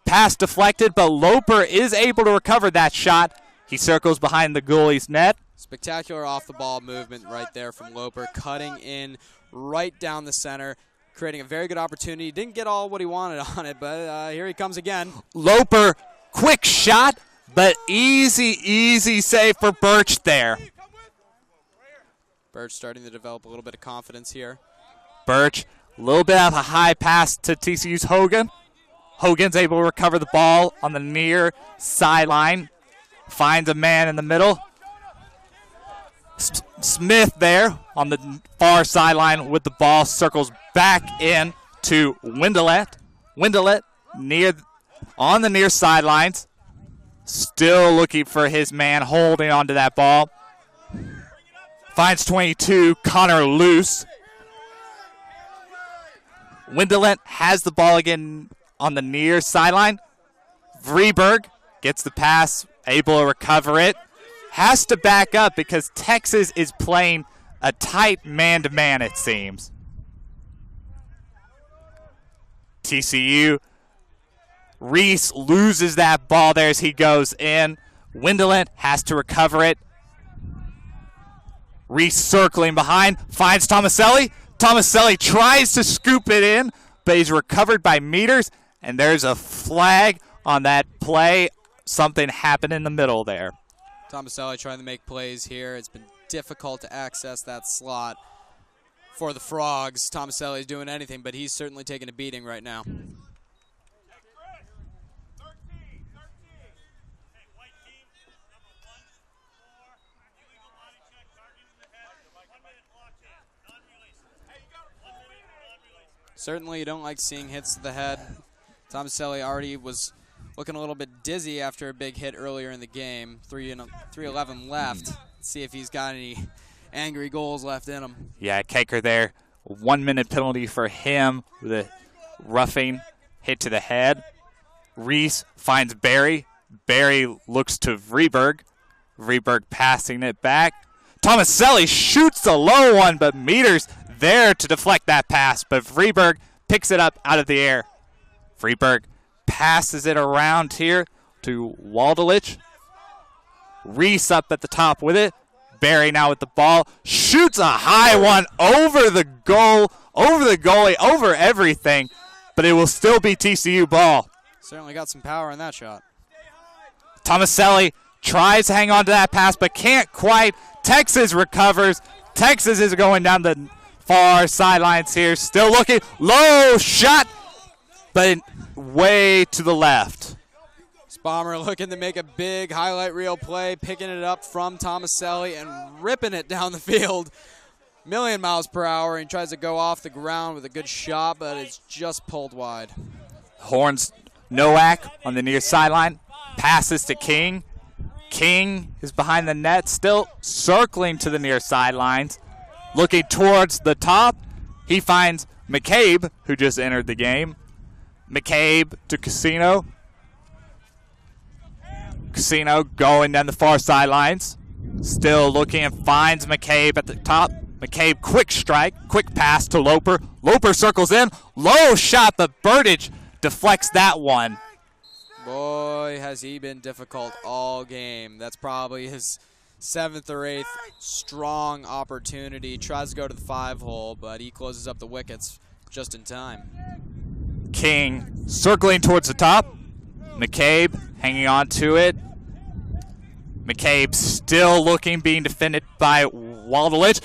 Pass deflected, but Loper is able to recover that shot. He circles behind the goalie's net. Spectacular off-the-ball movement right there from Loper, cutting in right down the center, creating a very good opportunity. Didn't get all what he wanted on it, but here he comes again. Loper, quick shot, but easy save for Birch there. Birch starting to develop a little bit of confidence here. Birch, a little bit of a high pass to TCU's Hogan. Hogan's able to recover the ball on the near sideline. Finds a man in the middle. Smith there on the far sideline with the ball. Circles back in to Windelet. Windelet on the near sidelines. Still looking for his man, holding onto that ball. Finds 22, Connor loose. Windelet has the ball again on the near sideline. Vreeberg gets the pass, able to recover it. Has to back up because Texas is playing a tight man-to-man, it seems. TCU. Reese loses that ball there as he goes in. Windelet has to recover it. Reese circling behind, finds Tomaselli. Tomaselli tries to scoop it in, but he's recovered by Meters, and there's a flag on that play. Something happened in the middle there. Tomaselli trying to make plays here. It's been difficult to access that slot for the Frogs. Tomaselli is doing anything, but he's certainly taking a beating right now. Certainly you don't like seeing hits to the head. Tomaselli already was looking a little bit dizzy after a big hit earlier in the game. 3:11 left. Let's see if he's got any angry goals left in him. Yeah, Kaker there. 1 minute penalty for him with a roughing hit to the head. Reese finds Barry. Barry looks to Vreeberg. Vreeberg passing it back. Tomaselli shoots a low one, but Meters there to deflect that pass, but Vreeberg picks it up out of the air. Vreeberg passes it around here to Waldelich. Reese up at the top with it. Barry now with the ball. Shoots a high one over the goal, over the goalie, over everything, but it will still be TCU ball. Certainly got some power in that shot. Tomaselli tries to hang on to that pass, but can't quite. Texas recovers. Texas is going down the far sidelines here. Still looking. Low shot, but way to the left. Bomber looking to make a big highlight reel play, picking it up from Tomaselli and ripping it down the field. Million miles per hour, and he tries to go off the ground with a good shot, but it's just pulled wide. Horns, Nowak on the near sideline. Passes to King. King is behind the net, still circling to the near sidelines. Looking towards the top, he finds McCabe, who just entered the game. McCabe to Casino. Casino going down the far sidelines. Still looking and finds McCabe at the top. McCabe, quick strike, quick pass to Loper. Loper circles in. Low shot, but Burdage deflects that one. Boy, has he been difficult all game. That's probably his 7th or 8th strong opportunity. Tries to go to the 5-hole, but he closes up the wickets just in time. King circling towards the top. McCabe hanging on to it. McCabe still looking, being defended by Waldelich.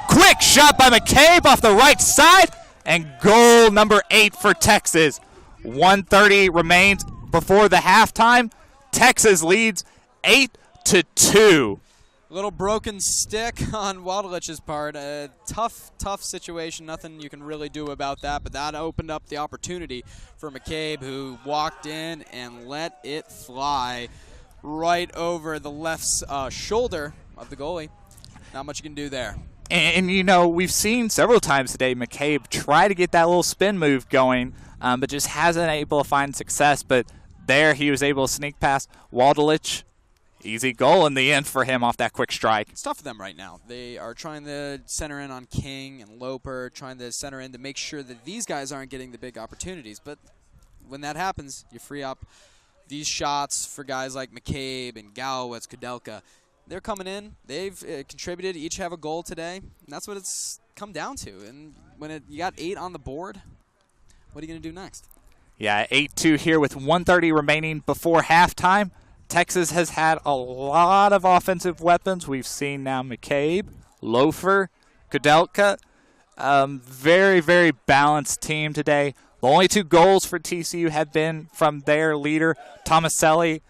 Quick shot by McCabe off the right side, and goal number 8 for Texas. 1:30 remains before the halftime. Texas leads 8-2. A little broken stick on Waldlich's part. A tough situation. Nothing you can really do about that, but that opened up the opportunity for McCabe, who walked in and let it fly right over the left shoulder of the goalie. Not much you can do there. And, you know, we've seen several times today McCabe try to get that little spin move going, but just hasn't been able to find success. But there he was able to sneak past Waldlich. Easy goal in the end for him off that quick strike. It's tough for them right now. They are trying to center in on King and Loper, trying to center in to make sure that these guys aren't getting the big opportunities. But when that happens, you free up these shots for guys like McCabe and Galowitz, Kudelka. They're coming in. They've contributed. Each have a goal today. And that's what it's come down to. And when you got 8 on the board, what are you going to do next? Yeah, 8-2 here with 1:30 remaining before halftime. Texas has had a lot of offensive weapons. We've seen now McCabe, Lofer, Kudelka. Very, very balanced team today. The only 2 goals for TCU have been from their leader, Tomaselli.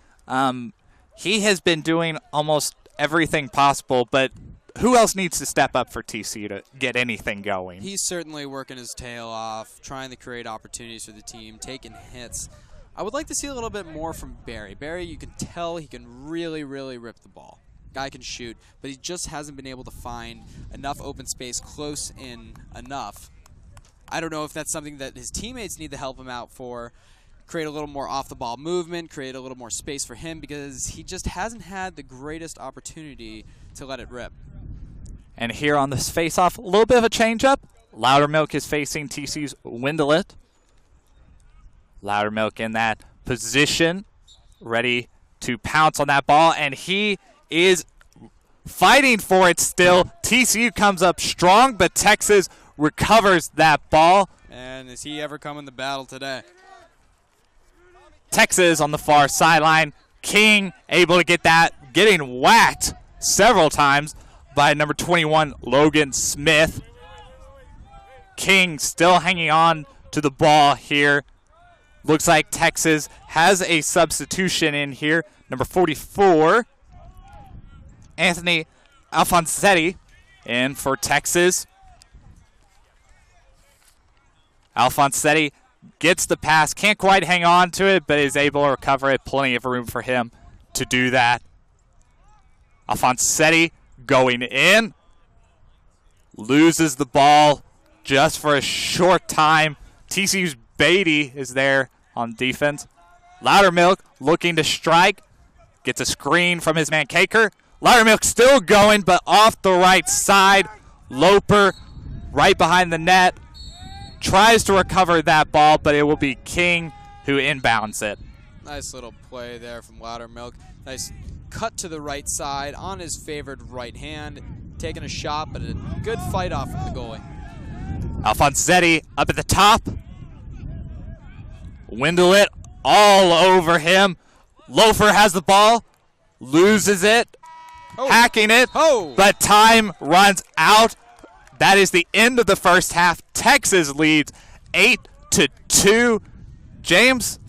He has been doing almost everything possible, but who else needs to step up for TCU to get anything going? He's certainly working his tail off, trying to create opportunities for the team, taking hits. I would like to see a little bit more from Barry. Barry, you can tell he can really, really rip the ball. Guy can shoot, but he just hasn't been able to find enough open space close in enough. I don't know if that's something that his teammates need to help him out for, create a little more off-the-ball movement, create a little more space for him, because he just hasn't had the greatest opportunity to let it rip. And here on this face-off, a little bit of a change-up. Loudermilk is facing TCU's Windelet. Loudermilk in that position, ready to pounce on that ball, and he is fighting for it still. TCU comes up strong, but Texas recovers that ball. And is he ever coming to battle today? Texas on the far sideline. King able to get that, getting whacked several times by number 21, Logan Smith. King still hanging on to the ball here. Looks like Texas has a substitution in here. Number 44, Anthony Alfonsetti in for Texas. Alfonsetti gets the pass, can't quite hang on to it, but is able to recover it. Plenty of room for him to do that. Alfonsetti going in. Loses the ball just for a short time. TCU's Beatty is there on defense. Loudermilk looking to strike. Gets a screen from his man Caker. Loudermilk still going, but off the right side. Loper right behind the net. Tries to recover that ball, but it will be King who inbounds it. Nice little play there from Loudermilk. Nice cut to the right side on his favored right hand. Taking a shot, but a good fight off from the goalie. Alfonsetti up at the top. Windelet all over him. Lofer has the ball. Loses it. Hacking it. But time runs out. That is the end of the first half. Texas leads 8-2. James,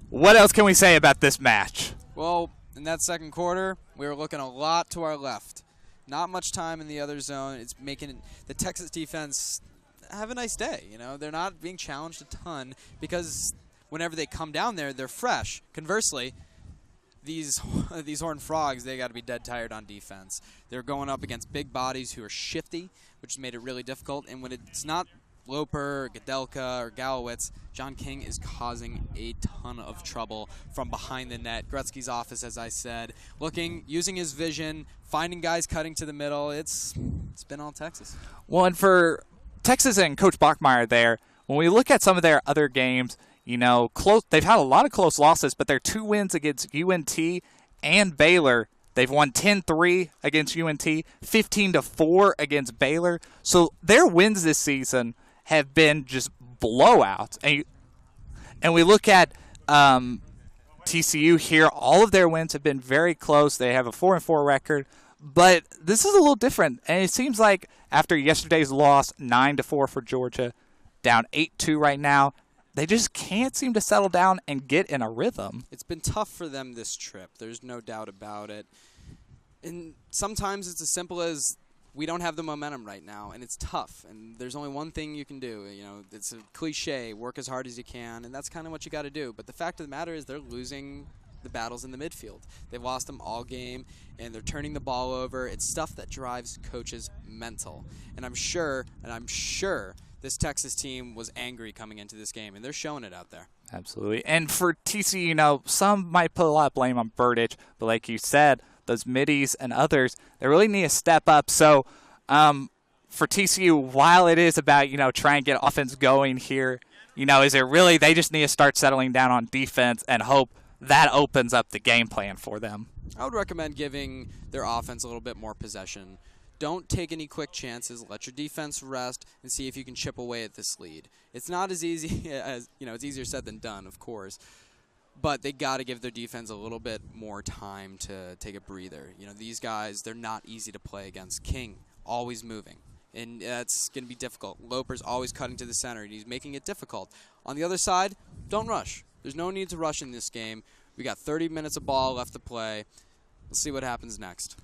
what else can we say about this match? Well, in that second quarter, we were looking a lot to our left. Not much time in the other zone. It's making the Texas defense have a nice day. You know, they're not being challenged a ton because whenever they come down there, they're fresh. Conversely, these Horned Frogs, they got to be dead tired on defense. They're going up against big bodies who are shifty, which has made it really difficult. And when it's not Loper, or Kudelka, or Galowitz, John King is causing a ton of trouble from behind the net. Gretzky's office, as I said, using his vision, finding guys cutting to the middle. It's been all Texas. Well, and for Texas and Coach Bachmeier there, when we look at some of their other games, you know, they've had a lot of close losses, but their 2 wins against UNT and Baylor, they've won 10-3 against UNT, 15-4 against Baylor. So their wins this season have been just blowouts. And we look at TCU here, all of their wins have been very close. They have a 4-4 record, but this is a little different. And it seems like after yesterday's loss, 9-4 for Georgia, down 8-2 right now, they just can't seem to settle down and get in a rhythm. It's been tough for them this trip. There's no doubt about it. And sometimes it's as simple as we don't have the momentum right now, and it's tough. And there's only one thing you can do. You know, it's a cliche, work as hard as you can, and that's kind of what you got to do. But the fact of the matter is they're losing the battles in the midfield. They've lost them all game, and they're turning the ball over. It's stuff that drives coaches mental. And I'm sure this Texas team was angry coming into this game, and they're showing it out there. Absolutely. And for TCU, you know, some might put a lot of blame on Burdich, but like you said, those middies and others, they really need to step up. So for TCU, while it is about, you know, trying to get offense going here, you know, is it really they just need to start settling down on defense and hope that opens up the game plan for them? I would recommend giving their offense a little bit more possession. Don't take any quick chances. Let your defense rest and see if you can chip away at this lead. It's not as easy as, you know, it's easier said than done, of course. But they got to give their defense a little bit more time to take a breather. You know, these guys, they're not easy to play against. King, always moving. And that's going to be difficult. Loper's always cutting to the center, and he's making it difficult. On the other side, don't rush. There's no need to rush in this game. We got 30 minutes of ball left to play. Let's see what happens next.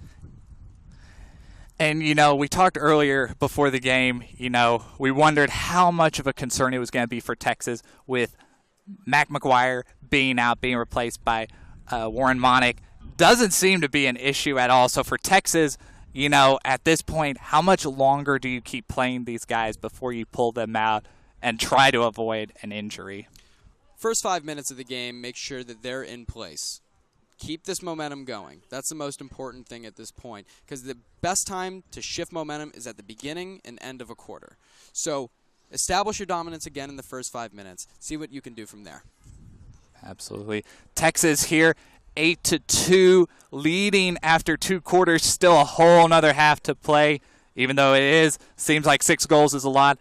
And, you know, we talked earlier before the game, you know, we wondered how much of a concern it was going to be for Texas with Mac McGuire being out, being replaced by Warren Monick. Doesn't seem to be an issue at all. So for Texas, you know, at this point, how much longer do you keep playing these guys before you pull them out and try to avoid an injury? First 5 minutes of the game, make sure that they're in place. Keep this momentum going. That's the most important thing at this point, because the best time to shift momentum is at the beginning and end of a quarter. So establish your dominance again in the first 5 minutes. See what you can do from there. Absolutely. Texas here, 8-2, leading after 2 quarters. Still a whole another half to play, even though seems like 6 goals is a lot.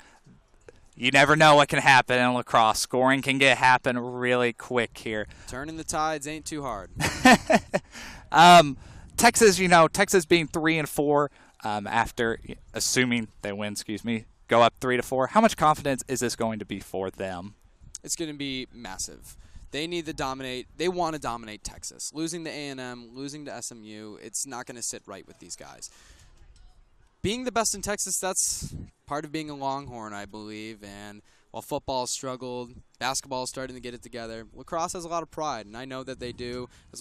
You never know what can happen in lacrosse. Scoring can happen really quick here. Turning the tides ain't too hard. Texas, you know, Texas being 3-4 after, assuming they win, go up 3-4. How much confidence is this going to be for them? It's going to be massive. They need to dominate. They want to dominate Texas. Losing to A&M, losing to SMU, it's not going to sit right with these guys. Being the best in Texas, that's part of being a Longhorn, I believe. And while football struggled, basketball is starting to get it together. Lacrosse has a lot of pride, and I know that they do. As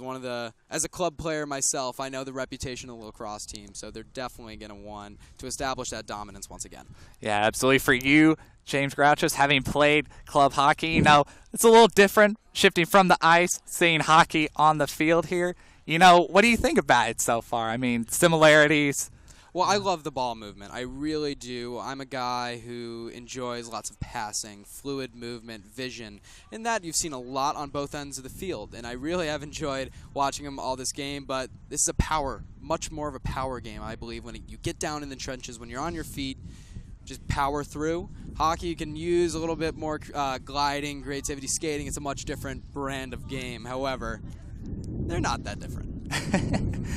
a club player myself, I know the reputation of the lacrosse team, so they're definitely going to want to establish that dominance once again. Yeah, absolutely. For you, James Grouchos, having played club hockey, you know, it's a little different shifting from the ice, seeing hockey on the field here. You know, what do you think about it so far? I mean, similarities? Well, I love the ball movement. I really do. I'm a guy who enjoys lots of passing, fluid movement, vision, and that you've seen a lot on both ends of the field. And I really have enjoyed watching them all this game, but this is much more of a power game, I believe, when you get down in the trenches, when you're on your feet, just power through. Hockey, you can use a little bit more gliding, creativity, skating. It's a much different brand of game. However, they're not that different.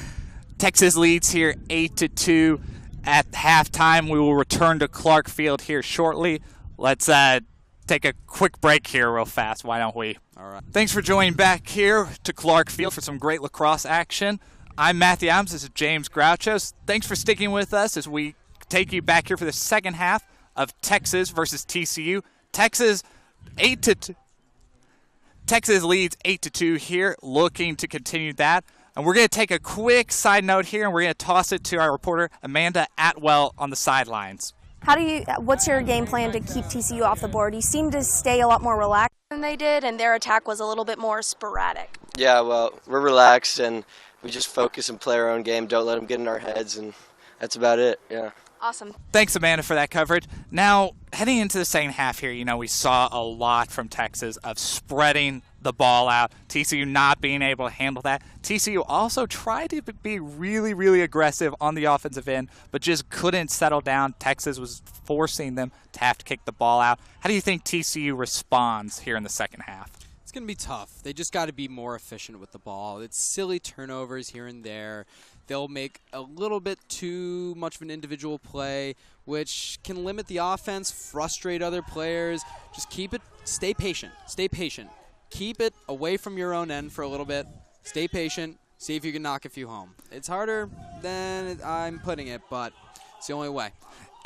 Texas leads here 8-2 at halftime. We will return to Clark Field here shortly. Let's take a quick break here real fast. Why don't we? All right. Thanks for joining back here to Clark Field for some great lacrosse action. I'm Matthew Adams. This is James Grouchos. Thanks for sticking with us as we take you back here for the second half of Texas versus TCU. Texas 8-2. Texas leads 8-2 here, looking to continue that. And we're going to take a quick side note here, and we're going to toss it to our reporter, Amanda Atwell, on the sidelines. What's your game plan to keep TCU off the board? You seem to stay a lot more relaxed than they did, and their attack was a little bit more sporadic. Yeah, well, we're relaxed, and we just focus and play our own game. Don't let them get in our heads, and that's about it, yeah. Awesome. Thanks, Amanda, for that coverage. Now, heading into the second half here, you know, we saw a lot from Texas of spreading the ball out, TCU not being able to handle that. TCU also tried to be really, really aggressive on the offensive end, but just couldn't settle down. Texas was forcing them to have to kick the ball out. How do you think TCU responds here in the second half? It's going to be tough. They just got to be more efficient with the ball. It's silly turnovers here and there. They'll make a little bit too much of an individual play, which can limit the offense, frustrate other players. Just keep it, stay patient, stay patient. Keep it away from your own end for a little bit. Stay patient. See if you can knock a few home. It's harder than I'm putting it, but it's the only way.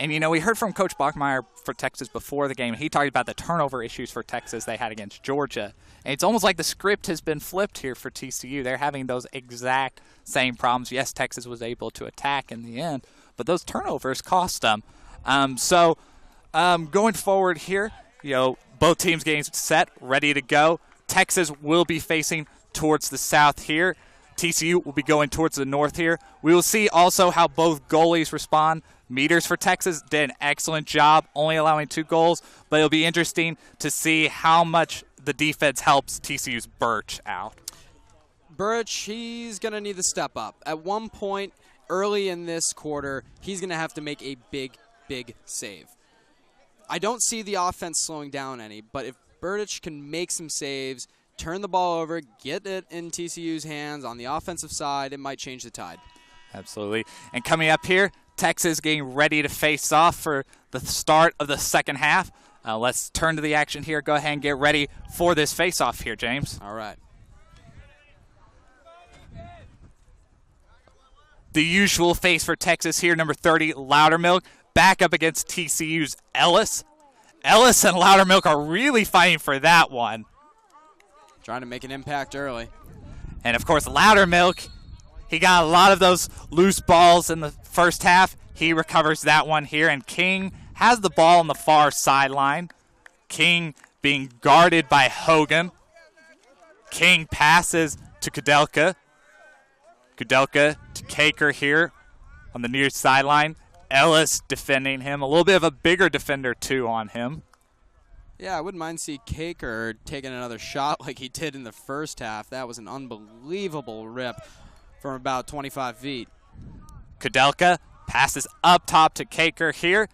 And, you know, we heard from Coach Bachmeyer for Texas before the game. He talked about the turnover issues for Texas they had against Georgia. And it's almost like the script has been flipped here for TCU. They're having those exact same problems. Yes, Texas was able to attack in the end, but those turnovers cost them. Going forward here, you know, both teams getting set, ready to go. Texas will be facing towards the south here. TCU will be going towards the north here. We will see also how both goalies respond. Meters for Texas did an excellent job, only allowing 2 goals, but it'll be interesting to see how much the defense helps TCU's Birch out. Birch, he's going to need to step up. At one point early in this quarter, he's going to have to make a big, big save. I don't see the offense slowing down any, but if Birch can make some saves, turn the ball over, get it in TCU's hands on the offensive side, it might change the tide. Absolutely. And coming up here, Texas getting ready to face off for the start of the second half. Let's turn to the action here. Go ahead and get ready for this face-off here, James. All right. The usual face for Texas here, number 30, Loudermilk, back up against TCU's Ellis. Ellis and Loudermilk are really fighting for that one. Trying to make an impact early. And, of course, Loudermilk, he got a lot of those loose balls in the first half. He recovers that one here, and King has the ball on the far sideline. King being guarded by Hogan. King passes to Kudelka. Kudelka to Kaker here on the near sideline. Ellis defending him. A little bit of a bigger defender, too, on him. Yeah, I wouldn't mind see Kaker taking another shot like he did in the first half. That was an unbelievable rip from about 25 feet. Kudelka passes up top to Kaker here.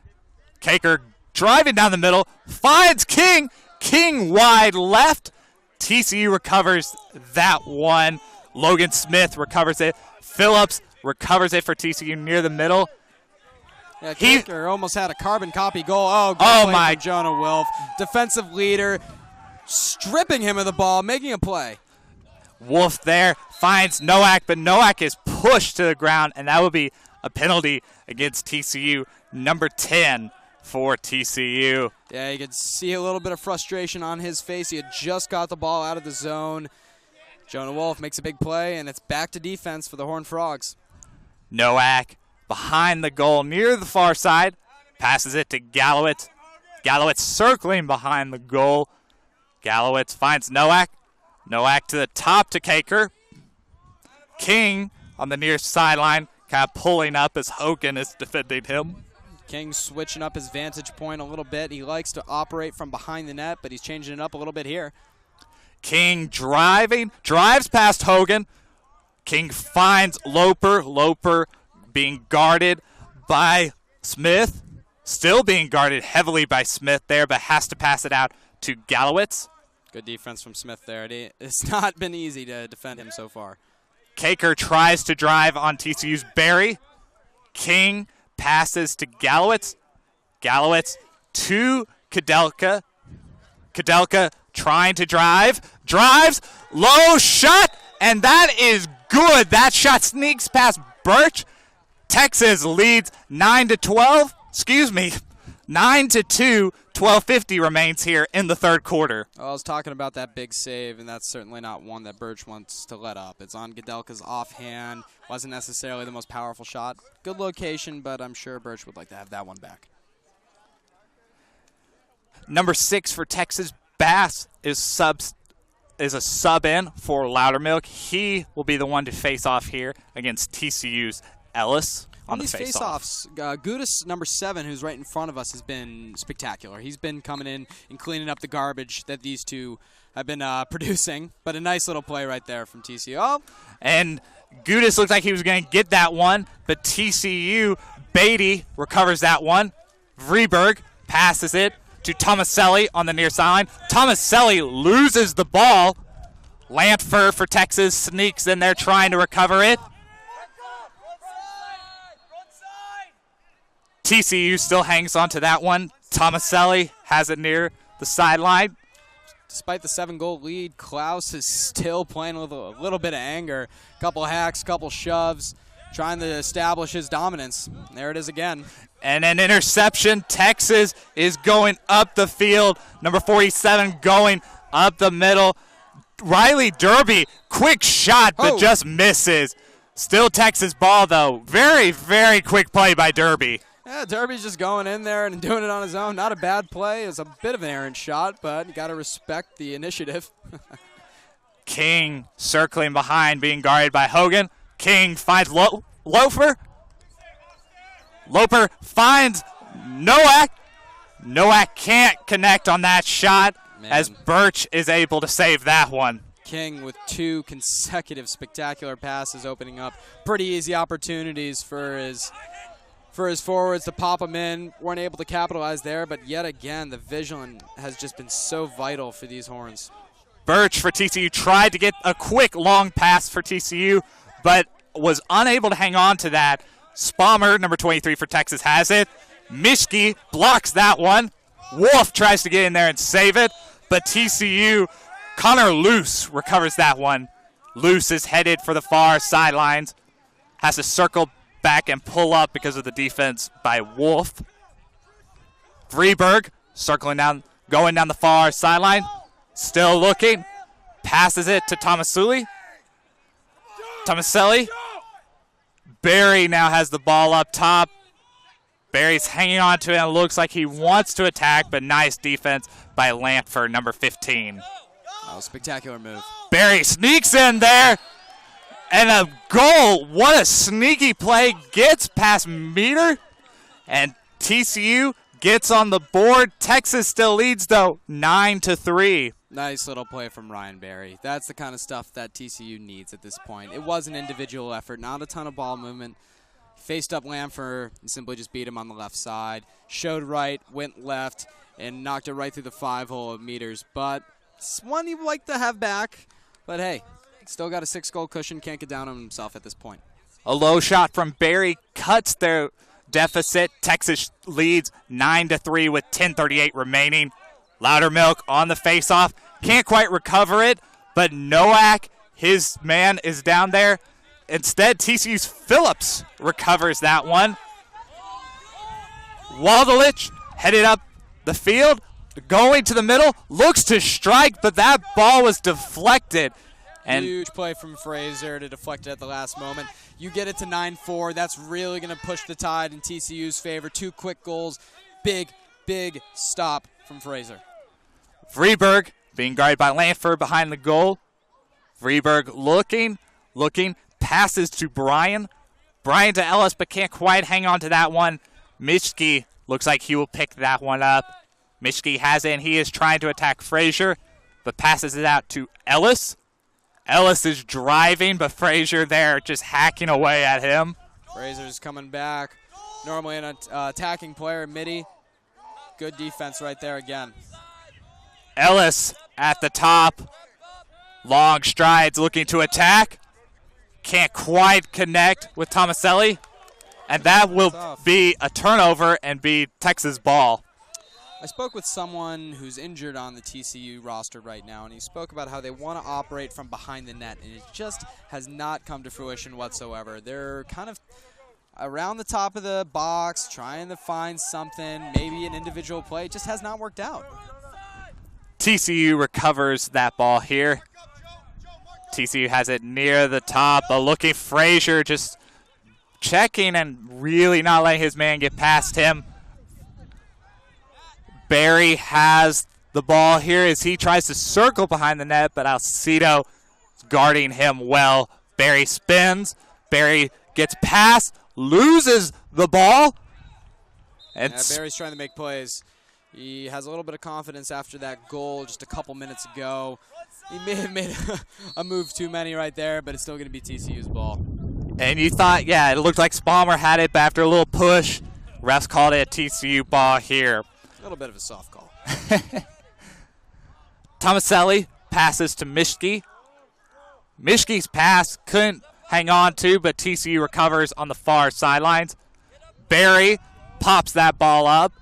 Kaker driving down the middle, finds King. King wide left. TCU recovers that one. Logan Smith recovers it. Phillips recovers it for TCU near the middle. Yeah, Kaker almost had a carbon copy goal. Oh my! From Jonah Wilf, defensive leader, stripping him of the ball, making a play. Wolf there finds Nowak, but Nowak is pushed to the ground, and that would be a penalty against TCU, number 10 for TCU. Yeah, you could see a little bit of frustration on his face. He had just got the ball out of the zone. Jonah Wolf makes a big play, and it's back to defense for the Horned Frogs. Nowak behind the goal near the far side, passes it to Gallowitz. Gallowitz circling behind the goal. Gallowitz finds Nowak. Nowak to the top to Kaker. King on the near sideline, kind of pulling up as Hogan is defending him. King switching up his vantage point a little bit. He likes to operate from behind the net, but he's changing it up a little bit here. King drives past Hogan. King finds Loper. Loper being guarded by Smith. Still being guarded heavily by Smith there, but has to pass it out to Gallowitz. Good defense from Smith there. It's not been easy to defend him so far. Kaker tries to drive on TCU's Barry. King passes to Gallowitz. Gallowitz to Kudelka. Kudelka trying to drive. Drives. Low shot. And that is good. That shot sneaks past Birch. Texas leads 9-12. Excuse me. 9-2. 12:50 remains here in the third quarter. Well, I was talking about that big save, and that's certainly not one that Birch wants to let up. It's on Kudelka's offhand. Wasn't necessarily the most powerful shot. Good location, but I'm sure Birch would like to have that one back. Number 6 for Texas, Bass is a sub in for Loudermilk. He will be the one to face off here against TCU's Ellis. On these face-offs, Gudis, number 7, who's right in front of us, has been spectacular. He's been coming in and cleaning up the garbage that these two have been producing. But a nice little play right there from TCU. Oh. And Gudis looked like he was going to get that one, but TCU, Beatty recovers that one. Vreeberg passes it to Tomaselli on the near sideline. Tomaselli loses the ball. Lantford for Texas sneaks in there trying to recover it. TCU still hangs on to that one. Tomaselli has it near the sideline. despite the 7-goal lead, Klaus is still playing with a little bit of anger. Couple hacks, couple shoves, trying to establish his dominance. There it is again. And an interception. Texas is going up the field. Number 47 going up the middle. Riley Derby, quick shot, but just misses. Still Texas ball, though. Very, very quick play by Derby. Yeah, Derby's just going in there and doing it on his own. Not a bad play. It's a bit of an errant shot, but you got to respect the initiative. King circling behind, being guarded by Hogan. King finds Loper. Loper finds Nowak. Nowak can't connect on that shot as Birch is able to save that one. King with 2 consecutive spectacular passes opening up pretty easy opportunities for his forwards to pop them in. Weren't able to capitalize there, but yet again, the vision has just been so vital for these Horns. Birch for TCU tried to get a quick long pass for TCU, but was unable to hang on to that. Spalmer, number 23 for Texas, has it. Mischke blocks that one. Wolf tries to get in there and save it, but TCU, Connor Luce recovers that one. Luce is headed for the far sidelines. Has to circle back and pull up because of the defense by Wolf. Vreeberg circling down, going down the far sideline. Still looking. Passes it to Tomaselli. Barry now has the ball up top. Barry's hanging on to it, and it looks like he wants to attack, but nice defense by Lampford, number 15. Oh, spectacular move. Barry sneaks in there, and a goal. What a sneaky play. Gets past Meter, and TCU gets on the board. Texas still leads, though, 9-3. Nice little play from Ryan Barry. That's the kind of stuff that TCU needs at this point. It was an individual effort, not a ton of ball movement. Faced up Lampford and simply just beat him on the left side. Showed right, went left, and knocked it right through the 5-hole of Meters. But it's one he would like to have back. But hey, still got a 6-goal cushion. Can't get down on himself at this point. A low shot from Barry cuts their deficit. Texas leads 9-3 with 10:38 remaining. Loudermilk on the faceoff. Can't quite recover it, but Nowak, his man, is down there. Instead, TCU's Phillips recovers that one. Waldelich headed up the field, going to the middle, looks to strike, but that ball was deflected. And huge play from Fraser to deflect it at the last moment. You get it to 9-4. That's really going to push the tide in TCU's favor. 2 quick goals. Big, big stop from Fraser. Vreeberg being guarded by Lampford behind the goal. Vreeberg looking, passes to Bryan. Bryan to Ellis, but can't quite hang on to that one. Mischke looks like he will pick that one up. Mischke has it, and he is trying to attack Frazier, but passes it out to Ellis. Ellis is driving, but Frazier there just hacking away at him. Frazier's coming back. Normally an attacking player, Mitty. Good defense right there again. Ellis at the top. Long strides looking to attack. Can't quite connect with Tomaselli. And that will be a turnover and be Texas ball. I spoke with someone who's injured on the TCU roster right now, and he spoke about how they want to operate from behind the net, and it just has not come to fruition whatsoever. They're kind of around the top of the box, trying to find something, maybe an individual play. It just has not worked out. TCU recovers that ball here. TCU has it near the top. A looking Frazier just checking and really not letting his man get past him. Barry has the ball here as he tries to circle behind the net, but Alcido is guarding him well. Barry spins. Barry gets past, loses the ball. And Barry's trying to make plays. He has a little bit of confidence after that goal just a couple minutes ago. He may have made a move too many right there, but it's still going to be TCU's ball. And you thought, yeah, it looked like Spalmer had it, but after a little push, refs called it a TCU ball here. A little bit of a soft call. Tomaselli passes to Mischke. Mischke's pass couldn't hang on to, but TCU recovers on the far sidelines. Barry pops that ball up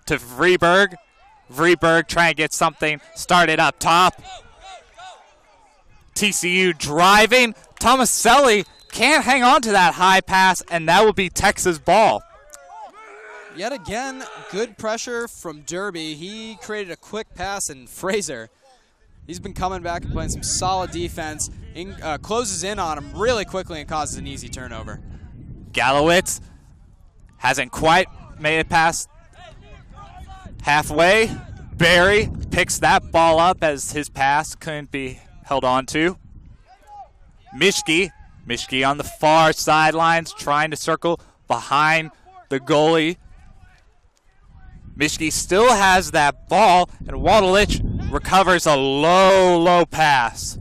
to Vreeberg. Vreeburg trying to get something started up top. TCU driving. Tomaselli can't hang on to that high pass, and that will be Texas ball. Yet again, good pressure from Derby. He created a quick pass, and Fraser, he's been coming back and playing some solid defense. Closes in on him really quickly and causes an easy turnover. Gallowitz hasn't quite made it past halfway. Barry picks that ball up as his pass couldn't be held on to. Mischke on the far sidelines trying to circle behind the goalie. Mischke still has that ball, and Wadalich recovers a low pass.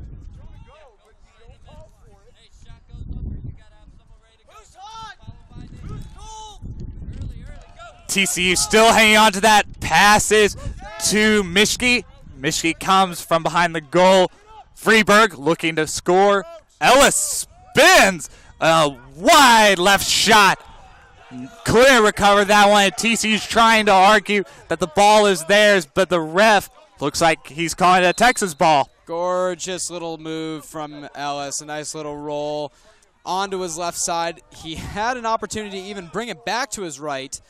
TCU still hanging on to that. Passes to Mischke. Mischke comes from behind the goal. Freeburg looking to score. Ellis spins. A wide left shot. Couldn't recover that one. TCU's trying to argue that the ball is theirs, but the ref looks like he's calling it a Texas ball. Gorgeous little move from Ellis. A nice little roll onto his left side. He had an opportunity to even bring it back to his right.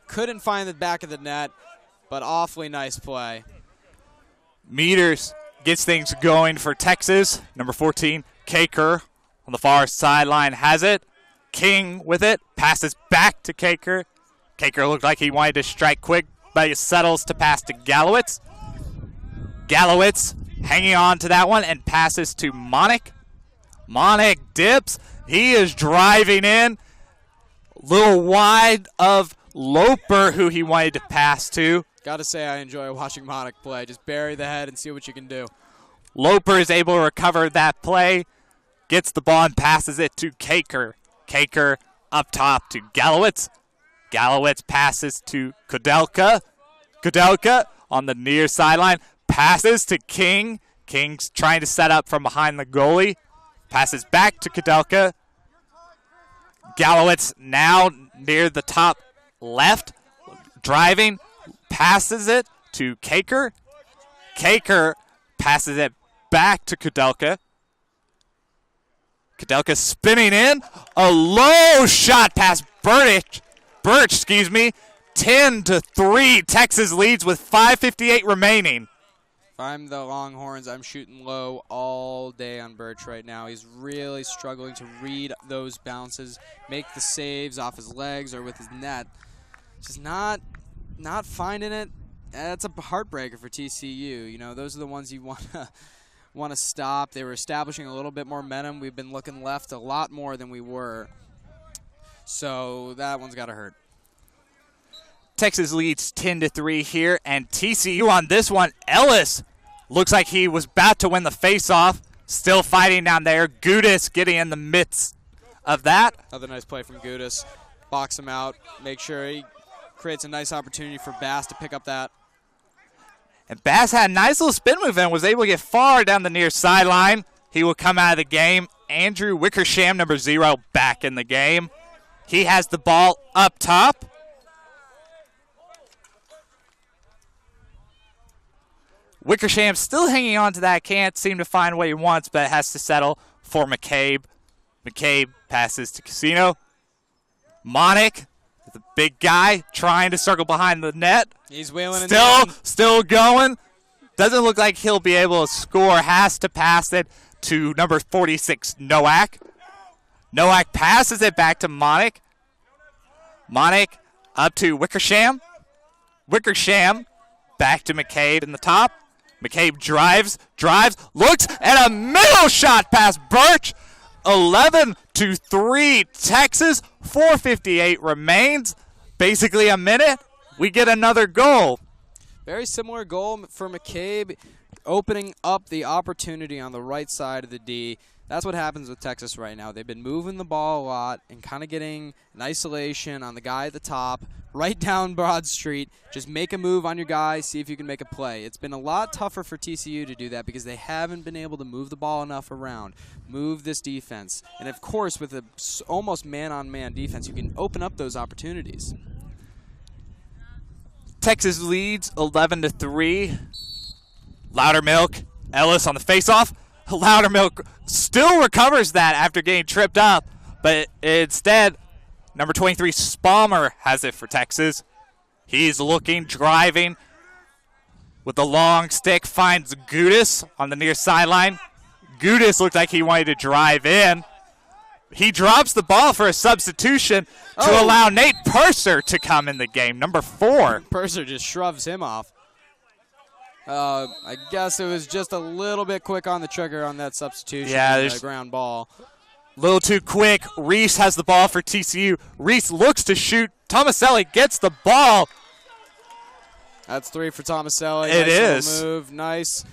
Couldn't find the back of the net, but awfully nice play. Meters gets things going for Texas. Number 14, Kaker on the far sideline has it. King with it, passes back to Kaker. Kaker looked like he wanted to strike quick, but he settles to pass to Gallowitz. Gallowitz hanging on to that one and passes to Monick. Monick dips. He is driving in. Little wide of Loper, who he wanted to pass to. Got to say I enjoy watching Monick play. Just bury the head and see what you can do. Loper is able to recover that play. Gets the ball and passes it to Kaker. Kaker up top to Gallowitz. Gallowitz passes to Kudelka. Kudelka on the near sideline. Passes to King. King's trying to set up from behind the goalie. Passes back to Kudelka. Gallowitz now near the top left. Driving. Passes it to Kaker. Kaker passes it back to Kudelka. Kudelka spinning in. A low shot past Birch, 10-3. Texas leads with 5:58 remaining. If I'm the Longhorns, I'm shooting low all day on Birch right now. He's really struggling to read those bounces, make the saves off his legs or with his net. Just not finding it. That's a heartbreaker for TCU. You know, those are the ones you want to stop. They were establishing a little bit more momentum. We've been looking left a lot more than we were. So that one's got to hurt. Texas leads 10-3 here, and TCU on this one. Ellis looks like he was about to win the faceoff. Still fighting down there. Gudis getting in the midst of that. Another nice play from Gudis. Box him out. Make sure he creates a nice opportunity for Bass to pick up that. And Bass had a nice little spin move and was able to get far down the near sideline. He will come out of the game. Andrew Wickersham, number 0, back in the game. He has the ball up top. Wickersham still hanging on to that. Can't seem to find what he wants, but has to settle for McCabe. McCabe passes to Casino. Monick, the big guy, trying to circle behind the net. He's wheeling still going. Doesn't look like he'll be able to score. Has to pass it to number 46, Nowak. Nowak passes it back to Monick. Monick up to Wickersham. Wickersham back to McCabe in the top. McCabe drives, looks, and a middle shot past Birch. 11-3 Texas. 4:58 remains. Basically a minute. We get another goal. Very similar goal for McCabe, opening up the opportunity on the right side of the D. That's what happens with Texas right now. They've been moving the ball a lot and kind of getting an isolation on the guy at the top, right down Broad Street. Just make a move on your guy, see if you can make a play. It's been a lot tougher for TCU to do that because they haven't been able to move the ball enough around, move this defense. And, of course, with a almost man-on-man defense, you can open up those opportunities. Texas leads 11-3. Loudermilk, Ellis on the faceoff. Loudermilk still recovers that after getting tripped up, but instead, number 23, Spalmer has it for Texas. He's looking, driving with the long stick, finds Gudis on the near sideline. Gudis looked like he wanted to drive in. He drops the ball for a substitution to allow Nate Purser to come in the game, number 4. Purser just shoves him off. I guess it was just a little bit quick on the trigger on that substitution. Yeah, the ground ball. A little too quick. Reese has the ball for TCU. Reese looks to shoot. Tomaselli gets the ball. That's 3 for Tomaselli. It nice is. Little move. Nice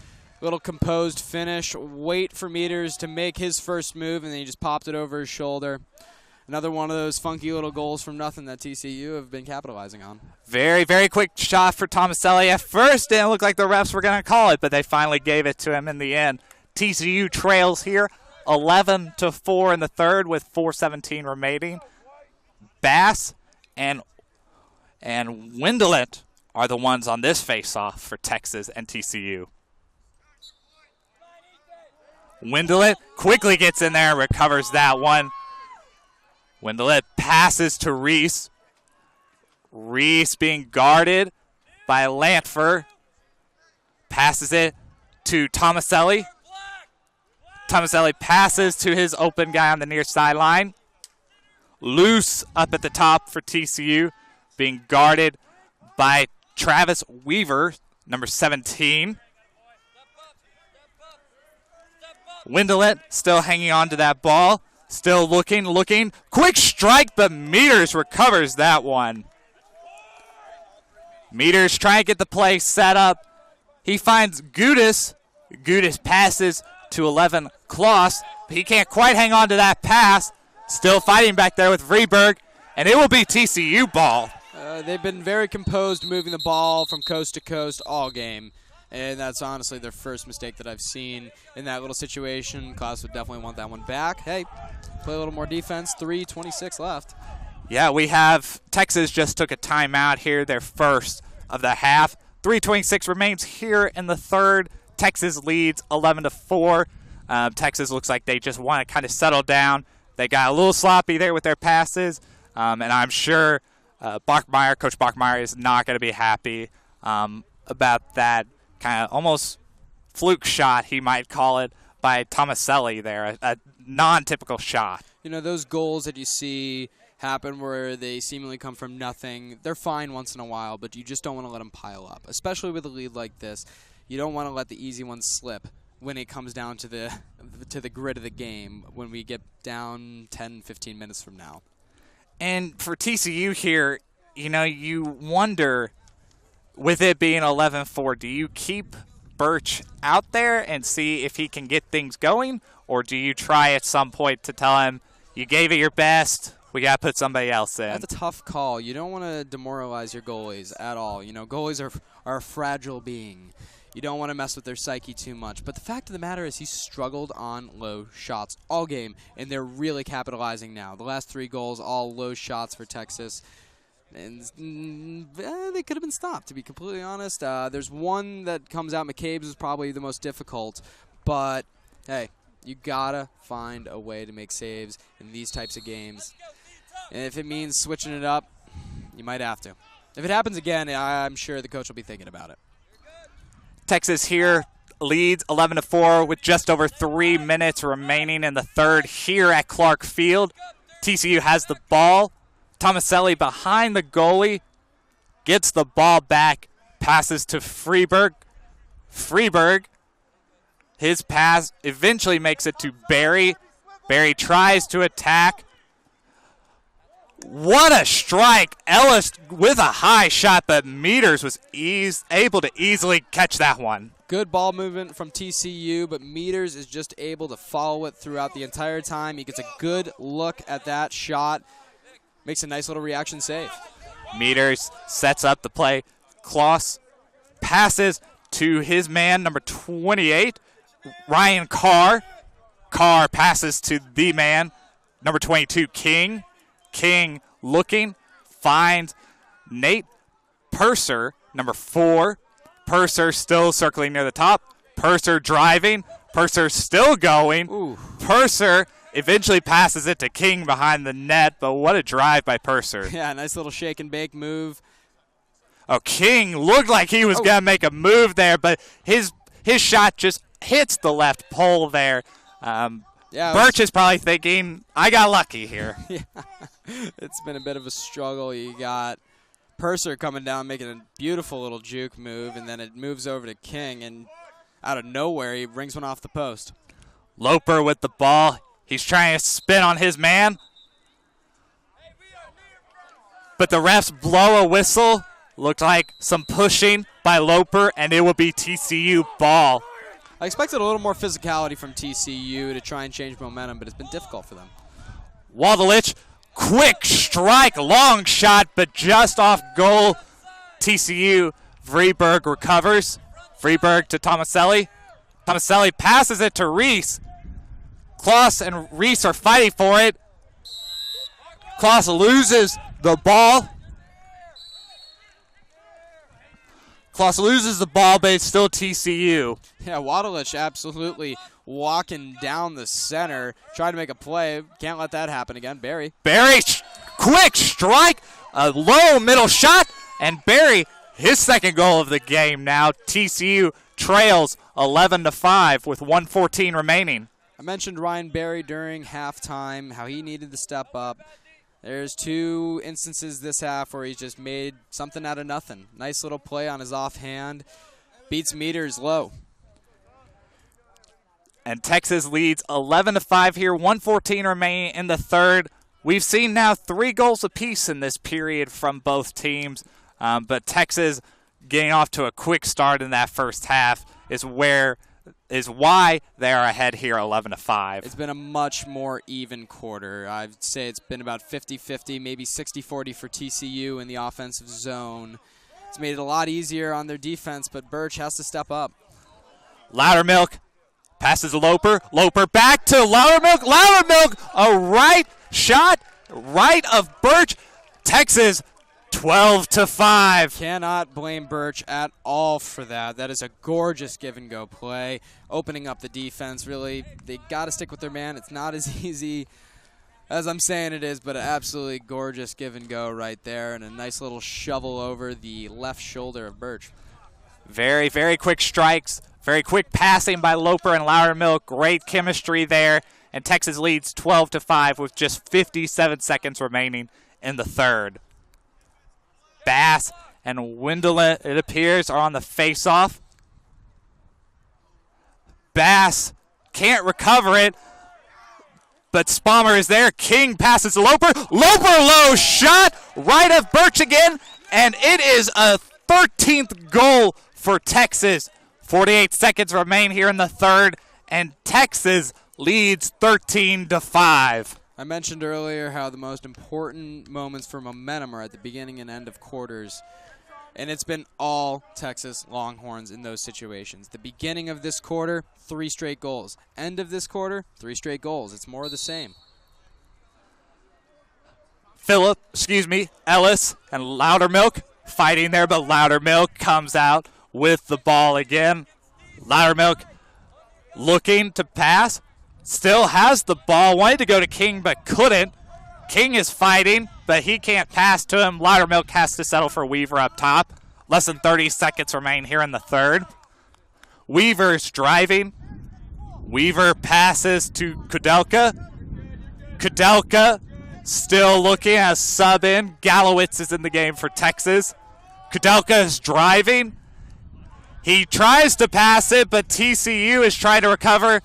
little composed finish. Wait for Meters to make his first move, and then he just popped it over his shoulder. Another one of those funky little goals from nothing that TCU have been capitalizing on. Very, very quick shot for Tomaselli. At first, it didn't look like the refs were going to call it, but they finally gave it to him in the end. TCU trails here 11-4 in the third with 4:17 remaining. Bass and Windelet are the ones on this face-off for Texas and TCU. Windelet quickly gets in there and recovers that one. Windelet passes to Reese. Reese being guarded by Lantfer. Passes it to Tomaselli. Tomaselli passes to his open guy on the near sideline. Loose up at the top for TCU. Being guarded by Travis Weaver, number 17. Windelet still hanging on to that ball. Still looking. Quick strike, but Meters recovers that one. Meters trying to get the play set up. He finds Gudis. Gudis passes to 11 Kloss. But he can't quite hang on to that pass. Still fighting back there with Vreeberg. And it will be TCU ball. They've been very composed moving the ball from coast to coast all game. And that's honestly their first mistake that I've seen in that little situation. Klaus would definitely want that one back. Hey, play a little more defense. 3:26 left. Yeah, we have Texas just took a timeout here, their first of the half. 3:26 remains here in the third. Texas leads 11-4. Texas looks like they just want to kind of settle down. They got a little sloppy there with their passes, and I'm sure Coach Bachmeier is not going to be happy about that kind of almost fluke shot, he might call it, by Tomaselli there, a non-typical shot. You know, those goals that you see happen where they seemingly come from nothing, they're fine once in a while, but you just don't want to let them pile up, especially with a lead like this. You don't want to let the easy ones slip when it comes down to the grid of the game when we get down 10, 15 minutes from now. And for TCU here, you know, you wonder, with it being 11-4, do you keep Birch out there and see if he can get things going, or do you try at some point to tell him, you gave it your best, we got to put somebody else in? That's a tough call. You don't want to demoralize your goalies at all. You know, goalies are a fragile being. You don't want to mess with their psyche too much. But the fact of the matter is he's struggled on low shots all game, and they're really capitalizing now. The last 3 goals, all low shots for Texas. And they could have been stopped, to be completely honest. There's one that comes out. McCabe's is probably the most difficult. But, hey, you got to find a way to make saves in these types of games. And if it means switching it up, you might have to. If it happens again, I'm sure the coach will be thinking about it. Texas here leads 11-4 with just over 3 minutes remaining in the third here at Clark Field. TCU has the ball. Tomaselli behind the goalie, gets the ball back, passes to Freeberg. Freeberg, his pass eventually makes it to Barry. Barry tries to attack. What a strike. Ellis with a high shot, but Meters was able to easily catch that one. Good ball movement from TCU, but Meters is just able to follow it throughout the entire time. He gets a good look at that shot. Makes a nice little reaction save. Meters sets up the play. Kloss passes to his man, number 28, Ryan Carr. Carr passes to the man, number 22, King. King looking, finds Nate Purser, number 4. Purser still circling near the top. Purser driving. Purser still going. Ooh. Purser eventually passes it to King behind the net, but what a drive by Purser. Yeah, nice little shake and bake move. Oh, King looked like he was going to make a move there, but his shot just hits the left pole there. Birch is probably thinking, I got lucky here. Yeah. It's been a bit of a struggle. You got Purser coming down, making a beautiful little juke move, and then it moves over to King, and out of nowhere, he rings one off the post. Loper with the ball. He's trying to spin on his man. But the refs blow a whistle. Looked like some pushing by Loper, and it will be TCU ball. I expected a little more physicality from TCU to try and change momentum, but it's been difficult for them. Wadalich, quick strike, long shot, but just off goal. TCU, Vreeburg recovers. Vreeburg to Tomaselli. Tomaselli passes it to Reese. Kloss and Reese are fighting for it. Kloss loses the ball. Kloss loses the ball, but it's still TCU. Yeah, Wadalich absolutely walking down the center, trying to make a play. Can't let that happen again. Barry, quick strike, a low middle shot, and Barry, his second goal of the game now. TCU trails 11-5 with 1:14 remaining. I mentioned Ryan Barry during halftime, how he needed to step up. There's 2 instances this half where he's just made something out of nothing. Nice little play on his offhand. Beats meters low. And Texas leads 11-5 here, 1:14 remaining in the third. We've seen now 3 goals apiece in this period from both teams, but Texas getting off to a quick start in that first half is why they are ahead here 11-5. It's been a much more even quarter. I'd say it's been about 50-50, maybe 60-40 for TCU in the offensive zone. It's made it a lot easier on their defense, but Birch has to step up. Loudermilk passes to Loper. Loper back to Loudermilk. Loudermilk, a right shot, right of Birch. Texas 12-5. Cannot blame Birch at all for that. That is a gorgeous give-and-go play, opening up the defense. Really, they got to stick with their man. It's not as easy as I'm saying it is, but an absolutely gorgeous give-and-go right there, and a nice little shovel over the left shoulder of Birch. Very, very quick strikes, very quick passing by Loper and Loudermilk. Great chemistry there, and Texas leads 12-5 with just 57 seconds remaining in the third. Bass and Wendelin, it appears, are on the face-off. Bass can't recover it, but Spalmer is there. King passes to Loper. Loper low shot, right of Birch again, and it is a 13th goal for Texas. 48 seconds remain here in the third, and Texas leads 13-5. I mentioned earlier how the most important moments for momentum are at the beginning and end of quarters, and it's been all Texas Longhorns in those situations. The beginning of this quarter, 3 straight goals. End of this quarter, 3 straight goals. It's more of the same. Ellis and Loudermilk fighting there, but Loudermilk comes out with the ball again. Loudermilk looking to pass. Still has the ball, wanted to go to King but couldn't. King is fighting, but he can't pass to him. Loudermilk has to settle for Weaver up top. Less than 30 seconds remain here in the third. Weaver's driving. Weaver passes to Kudelka. Kudelka still looking at a sub in. Gallowitz is in the game for Texas. Kudelka is driving. He tries to pass it, but TCU is trying to recover.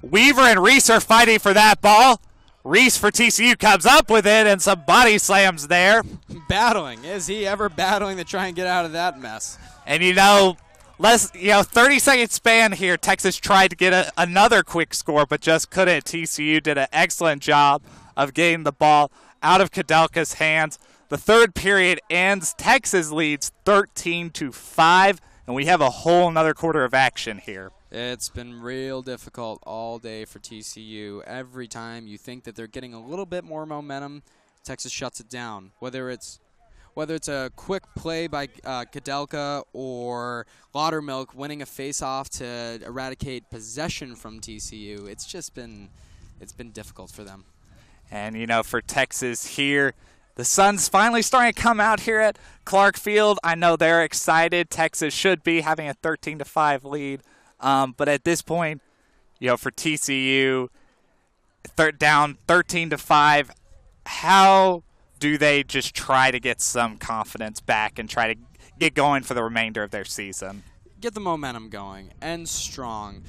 Weaver and Reese are fighting for that ball. Reese for TCU comes up with it, and some body slams there. Battling. Is he ever battling to try and get out of that mess? And 30-second span here. Texas tried to get another quick score, but just couldn't. TCU did an excellent job of getting the ball out of Kudelka's hands. The third period ends. Texas leads 13-5, and we have a whole nother quarter of action here. It's been real difficult all day for TCU. Every time you think that they're getting a little bit more momentum, Texas shuts it down. Whether it's whether it's a quick play by Kadelka or Laudermilk winning a face-off to eradicate possession from TCU, it's been difficult for them. And, for Texas here, the sun's finally starting to come out here at Clark Field. I know they're excited. Texas should be having a 13-5 lead. But at this point, for TCU, down 13-5, how do they just try to get some confidence back and try to get going for the remainder of their season? Get the momentum going and strong.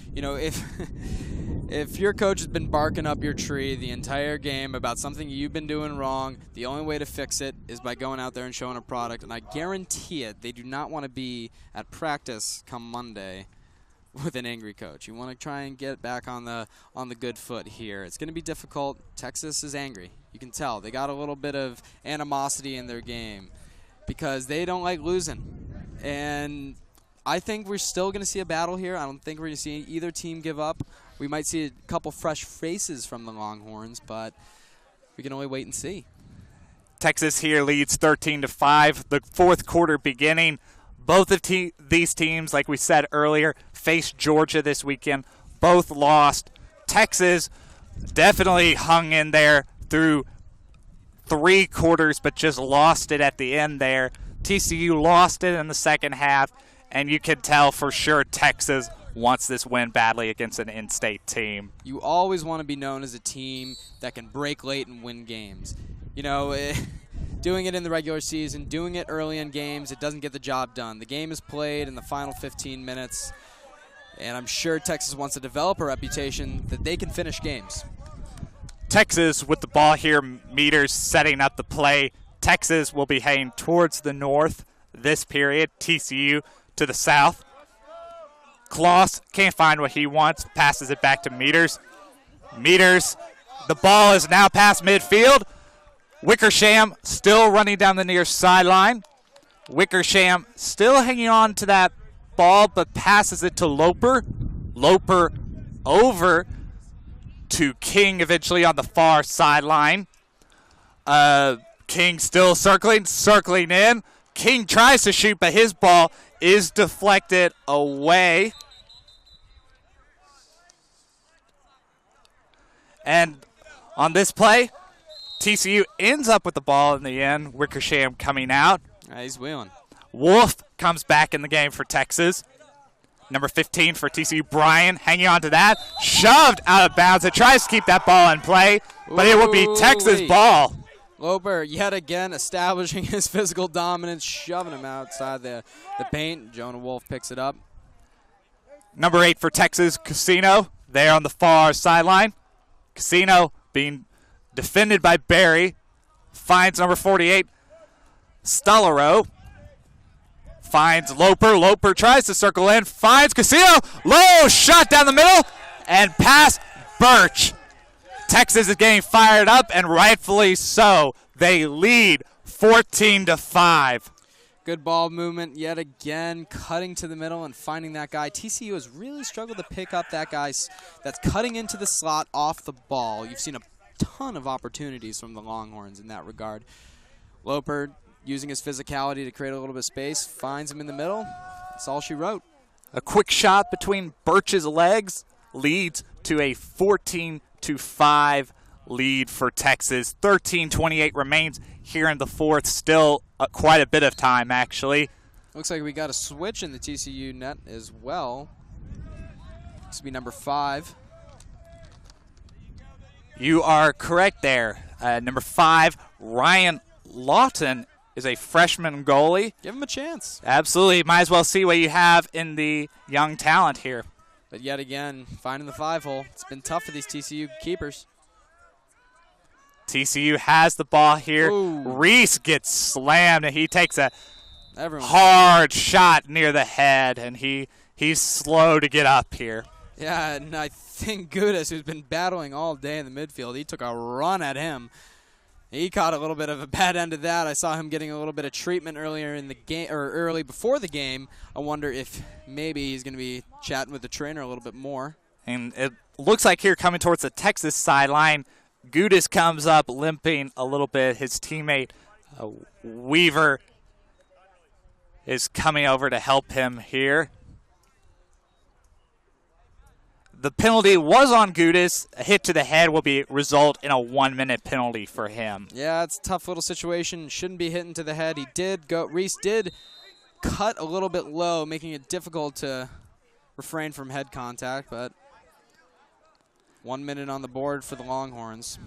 If your coach has been barking up your tree the entire game about something you've been doing wrong, the only way to fix it is by going out there and showing a product. And I guarantee it, they do not want to be at practice come Monday with an angry coach. You want to try and get back on the good foot here. It's going to be difficult. Texas is angry. You can tell. They got a little bit of animosity in their game because they don't like losing. And I think we're still going to see a battle here. I don't think we're going to see either team give up. We might see a couple fresh faces from the Longhorns, but we can only wait and see. Texas here leads 13-5. The fourth quarter beginning. Both of these teams, like we said earlier, faced Georgia this weekend. Both lost. Texas definitely hung in there through 3 quarters, but just lost it at the end there. TCU lost it in the second half, and you can tell for sure Texas wants this win badly against an in-state team. You always want to be known as a team that can break late and win games. Doing it in the regular season, doing it early in games, it doesn't get the job done. The game is played in the final 15 minutes, and I'm sure Texas wants to develop a reputation that they can finish games. Texas with the ball here, Meters setting up the play. Texas will be heading towards the north this period, TCU to the south. Kloss can't find what he wants, passes it back to Meters. Meters, the ball is now past midfield. Wickersham still running down the near sideline. Wickersham still hanging on to that ball, but passes it to Loper. Loper over to King eventually on the far sideline. King still circling in. King tries to shoot, but his ball is deflected away. And on this play, TCU ends up with the ball in the end. Wickersham coming out. He's wheeling. Wolf comes back in the game for Texas. Number 15 for TCU, Bryan, hanging on to that. Shoved out of bounds. It tries to keep that ball in play, but it will be Texas ball. Loper yet again establishing his physical dominance, shoving him outside the paint. Jonah Wolf picks it up. Number 8 for Texas, Casino, there on the far sideline. Casino being defended by Barry. Finds number 48, Stolero. Finds Loper. Loper tries to circle in. Finds Casino. Low shot down the middle. And pass Birch. Texas is getting fired up, and rightfully so. They lead 14-5. Good ball movement yet again, cutting to the middle and finding that guy. TCU has really struggled to pick up that guy that's cutting into the slot off the ball. You've seen a ton of opportunities from the Longhorns in that regard. Loper using his physicality to create a little bit of space, finds him in the middle. That's all she wrote. A quick shot between Birch's legs leads to a 14-5 lead for Texas. 13:28 remains here in the fourth. Still quite a bit of time, actually. Looks like we got a switch in the TCU net as well. This will be number 5. You are correct there. Number 5, Ryan Lawton is a freshman goalie. Give him a chance. Absolutely. Might as well see what you have in the young talent here. But yet again, finding the 5-hole. It's been tough for these TCU keepers. TCU has the ball here. Ooh. Reese gets slammed, and he takes a hard shot near the head, and he's slow to get up here. Yeah, and I think Gudis, who's been battling all day in the midfield, he took a run at him. He caught a little bit of a bad end of that. I saw him getting a little bit of treatment earlier in the game, or early before the game. I wonder if maybe he's going to be chatting with the trainer a little bit more. And it looks like here coming towards the Texas sideline, Gudis comes up limping a little bit. His teammate Weaver is coming over to help him here. The penalty was on Gudis. A hit to the head will result in a 1-minute penalty for him. Yeah, it's a tough little situation. Shouldn't be hitting to the head. Reese did cut a little bit low, making it difficult to refrain from head contact, but 1 minute on the board for the Longhorns.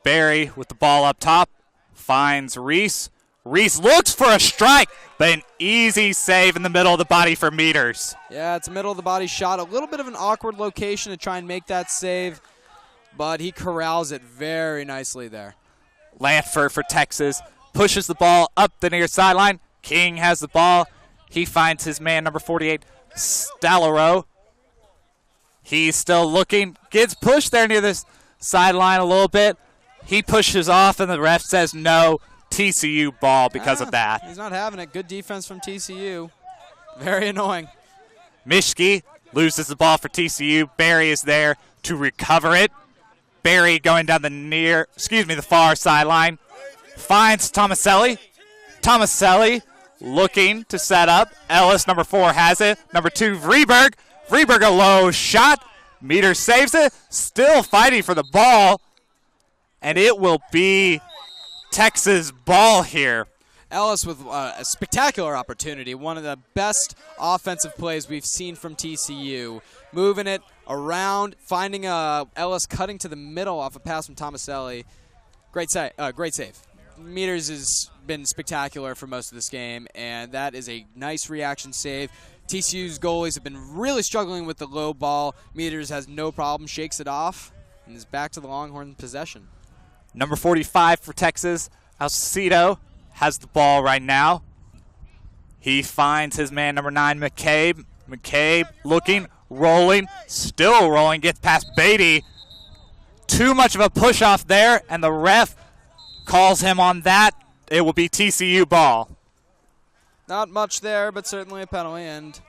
Barry with the ball up top finds Reese. Reese looks for a strike, but an easy save in the middle of the body for Meters. Yeah, it's a middle of the body shot. A little bit of an awkward location to try and make that save, but he corrals it very nicely there. Lanford for Texas pushes the ball up the near sideline. King has the ball. He finds his man, number 48, Stallero. He's still looking. Gets pushed there near this sideline a little bit. He pushes off, and the ref says no. TCU ball because of that. He's not having it. Good defense from TCU. Very annoying. Mishke loses the ball for TCU. Barry is there to recover it. Barry going down the far sideline. Finds Tomaselli. Tomaselli looking to set up. Ellis, number 4, has it. Number 2, Vreeberg. Vreeberg, a low shot. Meter saves it. Still fighting for the ball. And it will be Texas ball here. Ellis with a spectacular opportunity. One of the best offensive plays we've seen from TCU. Moving it around, finding Ellis cutting to the middle off a pass from Tomaselli. Great save. Meters has been spectacular for most of this game, and that is a nice reaction save. TCU's goalies have been really struggling with the low ball. Meters has no problem, shakes it off, and is back to the Longhorn possession. Number 45 for Texas, Alcido, has the ball right now. He finds his man, number 9, McCabe. McCabe looking, rolling, still rolling, gets past Beatty. Too much of a push off there, and the ref calls him on that. It will be TCU ball. Not much there, but certainly a penalty, and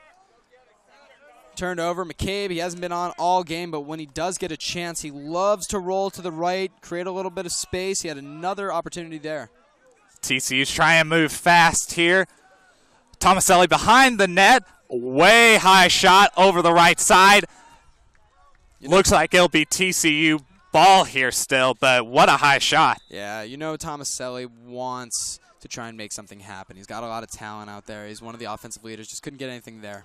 turned over. McCabe, he hasn't been on all game, but when he does get a chance, he loves to roll to the right, create a little bit of space. He had another opportunity there. TCU's trying to move fast here. Tomaselli behind the net. Way high shot over the right side. Looks like it'll be TCU ball here still, but what a high shot. Yeah, you know Tomaselli wants to try and make something happen. He's got a lot of talent out there. He's one of the offensive leaders. Just couldn't get anything there.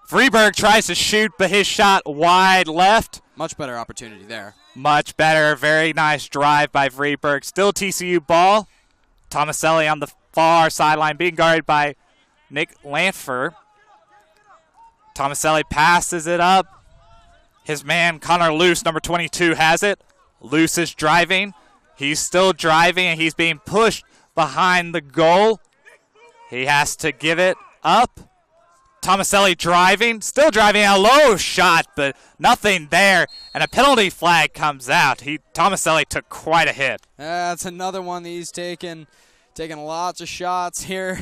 Freeberg tries to shoot, but his shot wide left. Much better opportunity there. Much better. Very nice drive by Freeberg. Still TCU ball. Tomaselli on the far sideline being guarded by Nick Lanford. Tomaselli passes it up. His man, Connor Luce, number 22, has it. Luce is driving. He's still driving, and he's being pushed behind the goal. He has to give it up. Tomaselli driving, still driving, a low shot, but nothing there, and a penalty flag comes out. Tomaselli took quite a hit. That's another one that he's taking lots of shots here,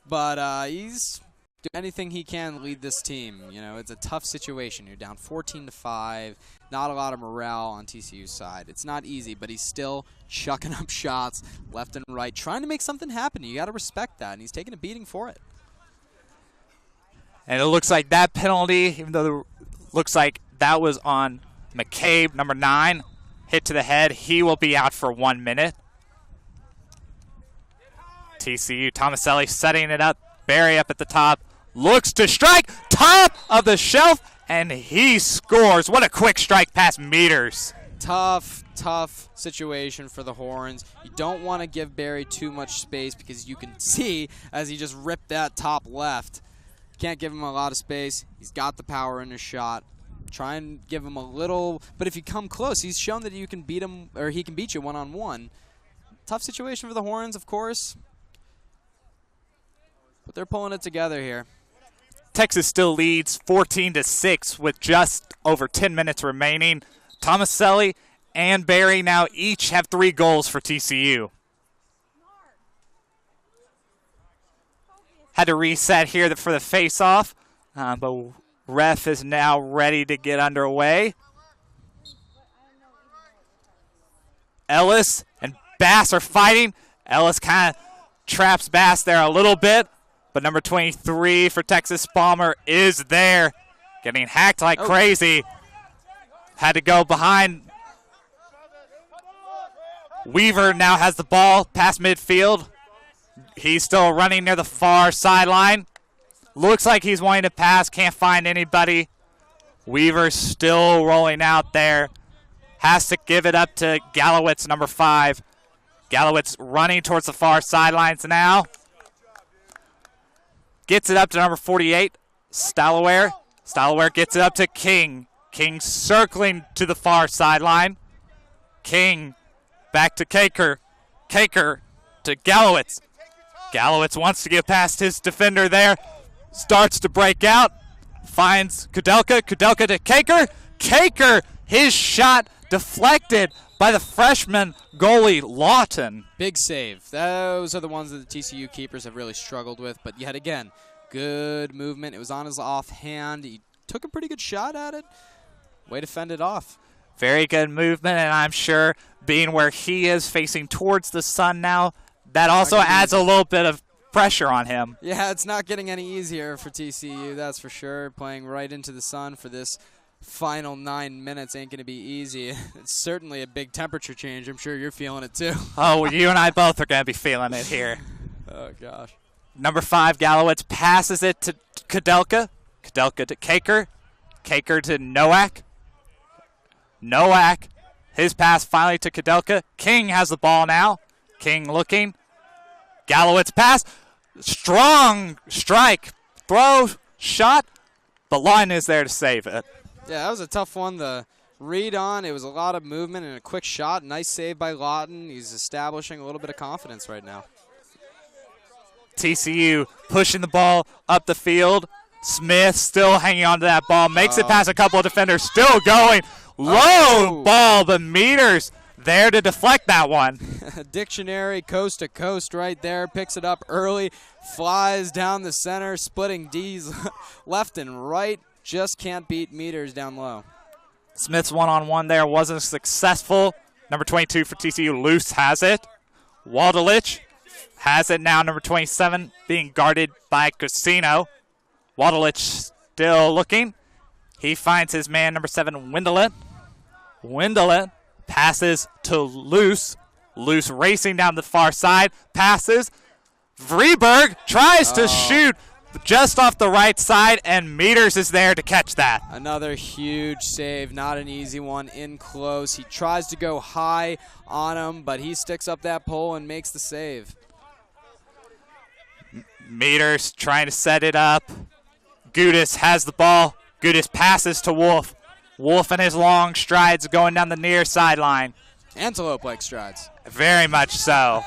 but he's doing anything he can to lead this team. You know, it's a tough situation. You're down 14-5, not a lot of morale on TCU's side. It's not easy, but he's still chucking up shots left and right, trying to make something happen. You got to respect that, and he's taking a beating for it. And it looks like that penalty, even though it looks like that was on McCabe, number 9, hit to the head. He will be out for 1 minute. TCU, Tomaselli setting it up. Barry up at the top. Looks to strike. Top of the shelf. And he scores. What a quick strike past Meters. Tough situation for the Horns. You don't want to give Barry too much space because you can see as he just ripped that top left. Can't give him a lot of space. He's got the power in his shot. Try and give him a little, but if you come close, he's shown that you can beat him, or he can beat you one-on-one. Tough situation for the Horns, of course, but they're pulling it together here. Texas still leads 14-6 with just over 10 minutes remaining. Tomaselli and Barry now each have 3 goals for TCU. Had to reset here for the face-off, but ref is now ready to get underway. Ellis and Bass are fighting. Ellis kind of traps Bass there a little bit, but number 23 for Texas Palmer is there, getting hacked like crazy. Had to go behind. Weaver now has the ball past midfield. He's still running near the far sideline. Looks like he's wanting to pass, can't find anybody. Weaver still rolling out there. Has to give it up to Gallowitz, number 5. Gallowitz running towards the far sidelines now. Gets it up to number 48, Stalloware. Stalloware gets it up to King. King circling to the far sideline. King back to Caker. Caker to Gallowitz. Gallowitz wants to get past his defender there. Starts to break out. Finds Kudelka. Kudelka to Caker. Caker, his shot deflected by the freshman goalie Lawton. Big save. Those are the ones that the TCU keepers have really struggled with. But yet again, good movement. It was on his offhand. He took a pretty good shot at it. Way to fend it off. Very good movement, and I'm sure being where he is facing towards the sun now, that also adds a little bit of pressure on him. Yeah, it's not getting any easier for TCU, that's for sure. Playing right into the sun for this final 9 minutes ain't going to be easy. It's certainly a big temperature change. I'm sure you're feeling it too. Oh, you and I both are going to be feeling it here. Oh, gosh. Number 5, Gallowitz passes it to Kudelka. Kudelka to Caker. Caker to Nowak. Nowak. His pass finally to Kudelka. King has the ball now. King looking. Gallowitz pass. Strong strike. Throw. Shot. But Lawton is there to save it. Yeah, that was a tough one to read on. It was a lot of movement and a quick shot. Nice save by Lawton. He's establishing a little bit of confidence right now. TCU pushing the ball up the field. Smith still hanging on to that ball. Makes it past a couple of defenders. Still going. Low ball, but Meters there to deflect that one. Dictionary coast to coast right there. Picks it up early. Flies down the center. Splitting D's left and right. Just can't beat Meters down low. Smith's one-on-one there wasn't successful. Number 22 for TCU, Luce has it. Waldelich has it now. Number 27 being guarded by Casino. Waldelich still looking. He finds his man, number 7, Windelet. Windelet passes to Luce. Luce racing down the far side. Passes. Vreeberg tries to shoot just off the right side, and Meters is there to catch that. Another huge save, not an easy one, in close. He tries to go high on him, but he sticks up that pole and makes the save. Meters trying to set it up. Gudis has the ball. Gudis passes to Wolf. Wolf and his long strides going down the near sideline. Antelope-like strides. Very much so.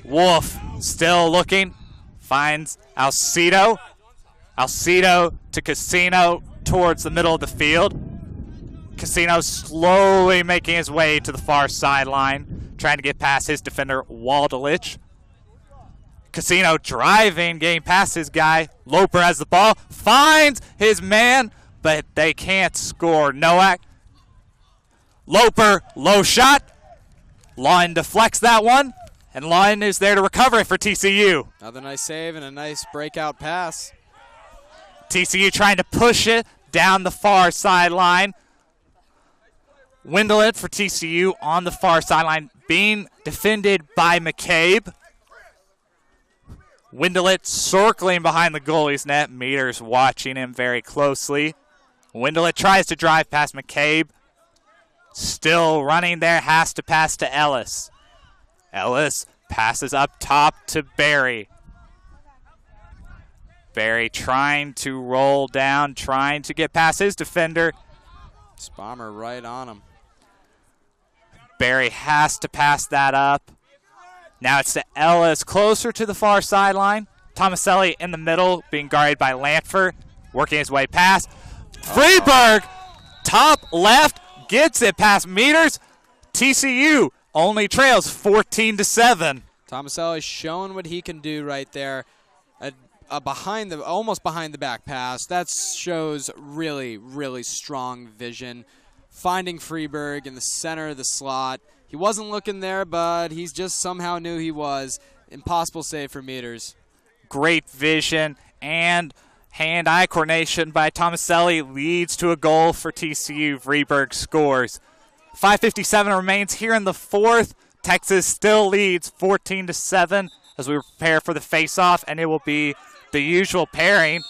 Wolf still looking. Finds Alcido. Alcido to Casino towards the middle of the field. Casino slowly making his way to the far sideline, trying to get past his defender, Waldelich. Casino driving, getting past his guy. Loper has the ball, finds his man, but they can't score. Nowak. Loper, low shot. Lawton deflects that one, and Lawton is there to recover it for TCU. Another nice save and a nice breakout pass. TCU trying to push it down the far sideline. Windelet for TCU on the far sideline, being defended by McCabe. Windelet circling behind the goalie's net. Meters watching him very closely. Windelet tries to drive past McCabe. Still running there, has to pass to Ellis. Ellis passes up top to Barry. Barry trying to roll down, trying to get past his defender. Bomber right on him. Barry has to pass that up. Now it's to Ellis, closer to the far sideline. Tomaselli in the middle, being guarded by Lantford, working his way past. Freeberg, top left, gets it past Meters. TCU only trails 14-7. Tomaselli showing what he can do right there. Almost behind the back pass. That shows really, really strong vision. Finding Freeberg in the center of the slot, He wasn't looking there, but he's just somehow knew he was. Impossible save for Meters. Great vision and hand-eye coordination by Tomaselli leads to a goal for TCU. Vreeburg scores. 5:57 remains here in the fourth. Texas still leads 14-7 as we prepare for the face-off, and it will be the usual pairing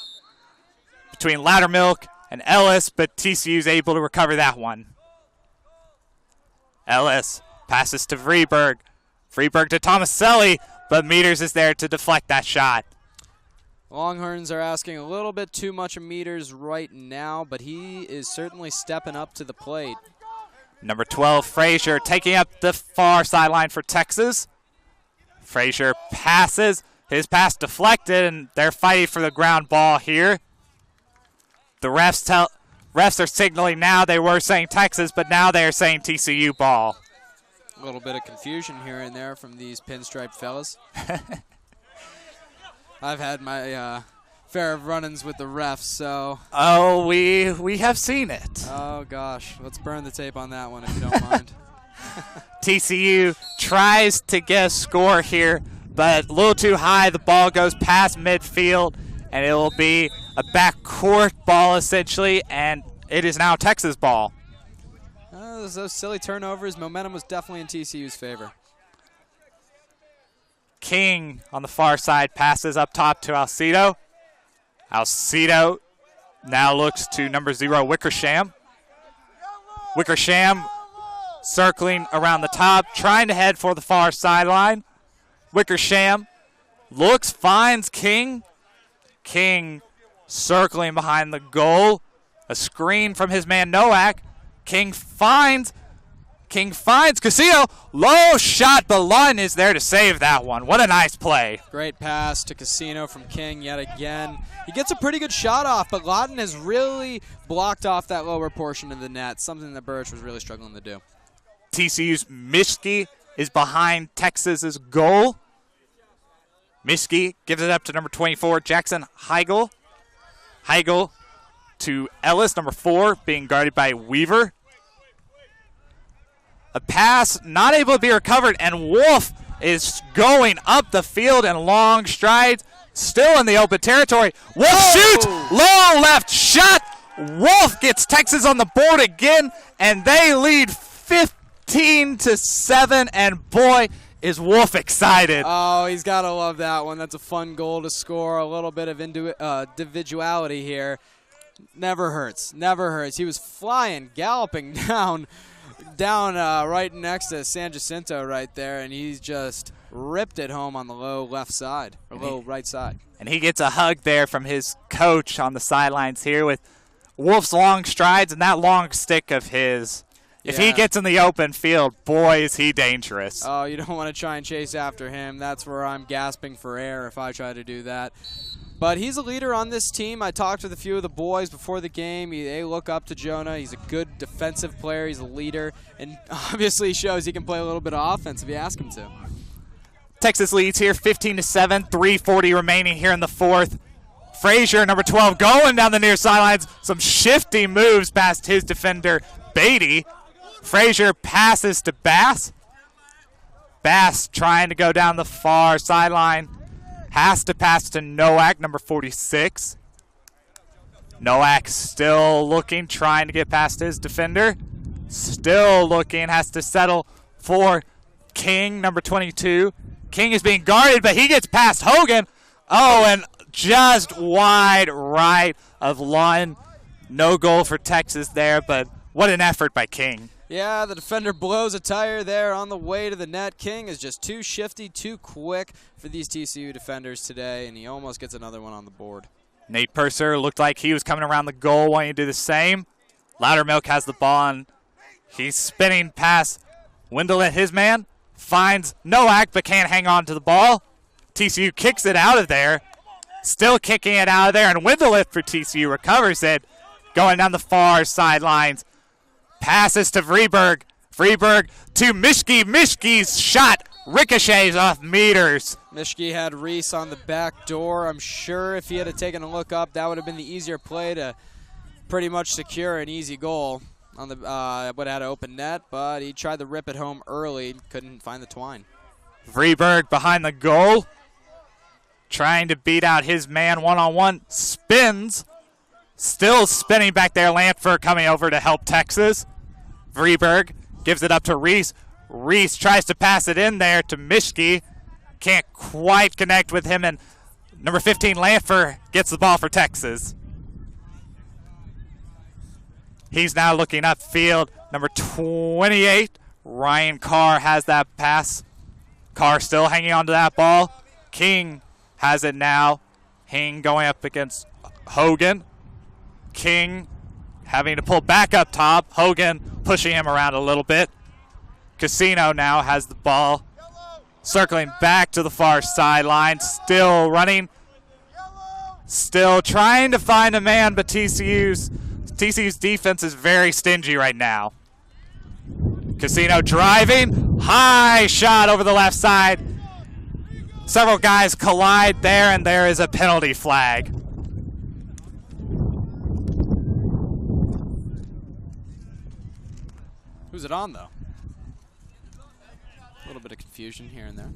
between Loudermilk and Ellis, but TCU's able to recover that one. Ellis passes to Vreeburg. Vreeburg to Tomaselli, but Meters is there to deflect that shot. Longhorns are asking a little bit too much of Meters right now, but he is certainly stepping up to the plate. Number 12, Frazier, taking up the far sideline for Texas. Frazier passes. His pass deflected, and they're fighting for the ground ball here. The refs are signaling now. They were saying Texas, but now they are saying TCU ball. A little bit of confusion here and there from these pinstripe fellas. I've had my fair of run-ins with the refs, so. Oh, we have seen it. Oh, gosh. Let's burn the tape on that one if you don't mind. TCU tries to get a score here, but a little too high. The ball goes past midfield, and it will be a backcourt ball essentially, and it is now Texas ball. Those silly turnovers, momentum was definitely in TCU's favor. King on the far side passes up top to Alcido. Alcido now looks to number 0, Wickersham. Wickersham circling around the top, trying to head for the far sideline. Wickersham looks, finds King. King circling behind the goal. A screen from his man Nowak. King finds Castillo. Low shot, but Lund is there to save that one. What a nice play. Great pass to Casino from King yet again. He gets a pretty good shot off, but Lawton has really blocked off that lower portion of the net, something that Burch was really struggling to do. TCU's Mischke is behind Texas's goal. Mischke gives it up to number 24, Jackson Heigl. Heigl to Ellis, number 4, being guarded by Weaver. A pass not able to be recovered, and Wolf is going up the field in long strides, still in the open territory. Wolf shoots, long left shot. Wolf gets Texas on the board again, and they lead 15-7, and boy, is Wolf excited. Oh, he's got to love that one. That's a fun goal to score, a little bit of individuality here. Never hurts, never hurts. He was flying, galloping down right next to San Jacinto right there, and he's just ripped it home on the low left side, or low right side. And he gets a hug there from his coach on the sidelines here with Wolf's long strides and that long stick of his. If he gets in the open field, boy, is he dangerous. Oh, you don't want to try and chase after him. That's where I'm gasping for air if I try to do that. But he's a leader on this team. I talked with a few of the boys before the game. They look up to Jonah. He's a good defensive player. He's a leader. And obviously shows he can play a little bit of offense if you ask him to. Texas leads here 15-7, 3:40 remaining here in the fourth. Frazier, number 12, going down the near sidelines. Some shifty moves past his defender, Beatty. Frazier passes to Bass. Bass trying to go down the far sideline. Has to pass to Nowak, number 46. Nowak still looking, trying to get past his defender. Still looking, has to settle for King, number 22. King is being guarded, but he gets past Hogan. Oh, and just wide right of Lund. No goal for Texas there, but what an effort by King. Yeah, the defender blows a tire there on the way to the net. King is just too shifty, too quick for these TCU defenders today, and he almost gets another one on the board. Nate Purser looked like he was coming around the goal wanting to do the same. Loudermilk has the ball, and he's spinning past Wendell and his man. Finds Nowak, but can't hang on to the ball. TCU kicks it out of there. Still kicking it out of there, and Wendell for TCU recovers it. Going down the far sidelines. Passes to Vreeburg. Vreeburg to Mischke. Mischke's shot ricochets off Meters. Mischke had Reese on the back door. I'm sure if he had taken a look up, that would have been the easier play to pretty much secure an easy goal. on the would have had an open net, but he tried to rip it home early, couldn't find the twine. Vreeburg behind the goal, trying to beat out his man one-on-one, spins, still spinning back there. Lampford coming over to help Texas. Vreeburg gives it up to Reese. Reese tries to pass it in there to Mischke. Can't quite connect with him, and number 15, Lampford, gets the ball for Texas. He's now looking upfield. Number 28, Ryan Carr has that pass. Carr still hanging on to that ball. King has it now. Hing going up against Hogan. King having to pull back up top. Hogan pushing him around a little bit. Casino now has the ball. Circling back to the far sideline. Still running. Still trying to find a man, but TCU's defense is very stingy right now. Casino driving. High shot over the left side. Several guys collide there, and there is a penalty flag. Who's it on, though? A little bit of confusion here and there.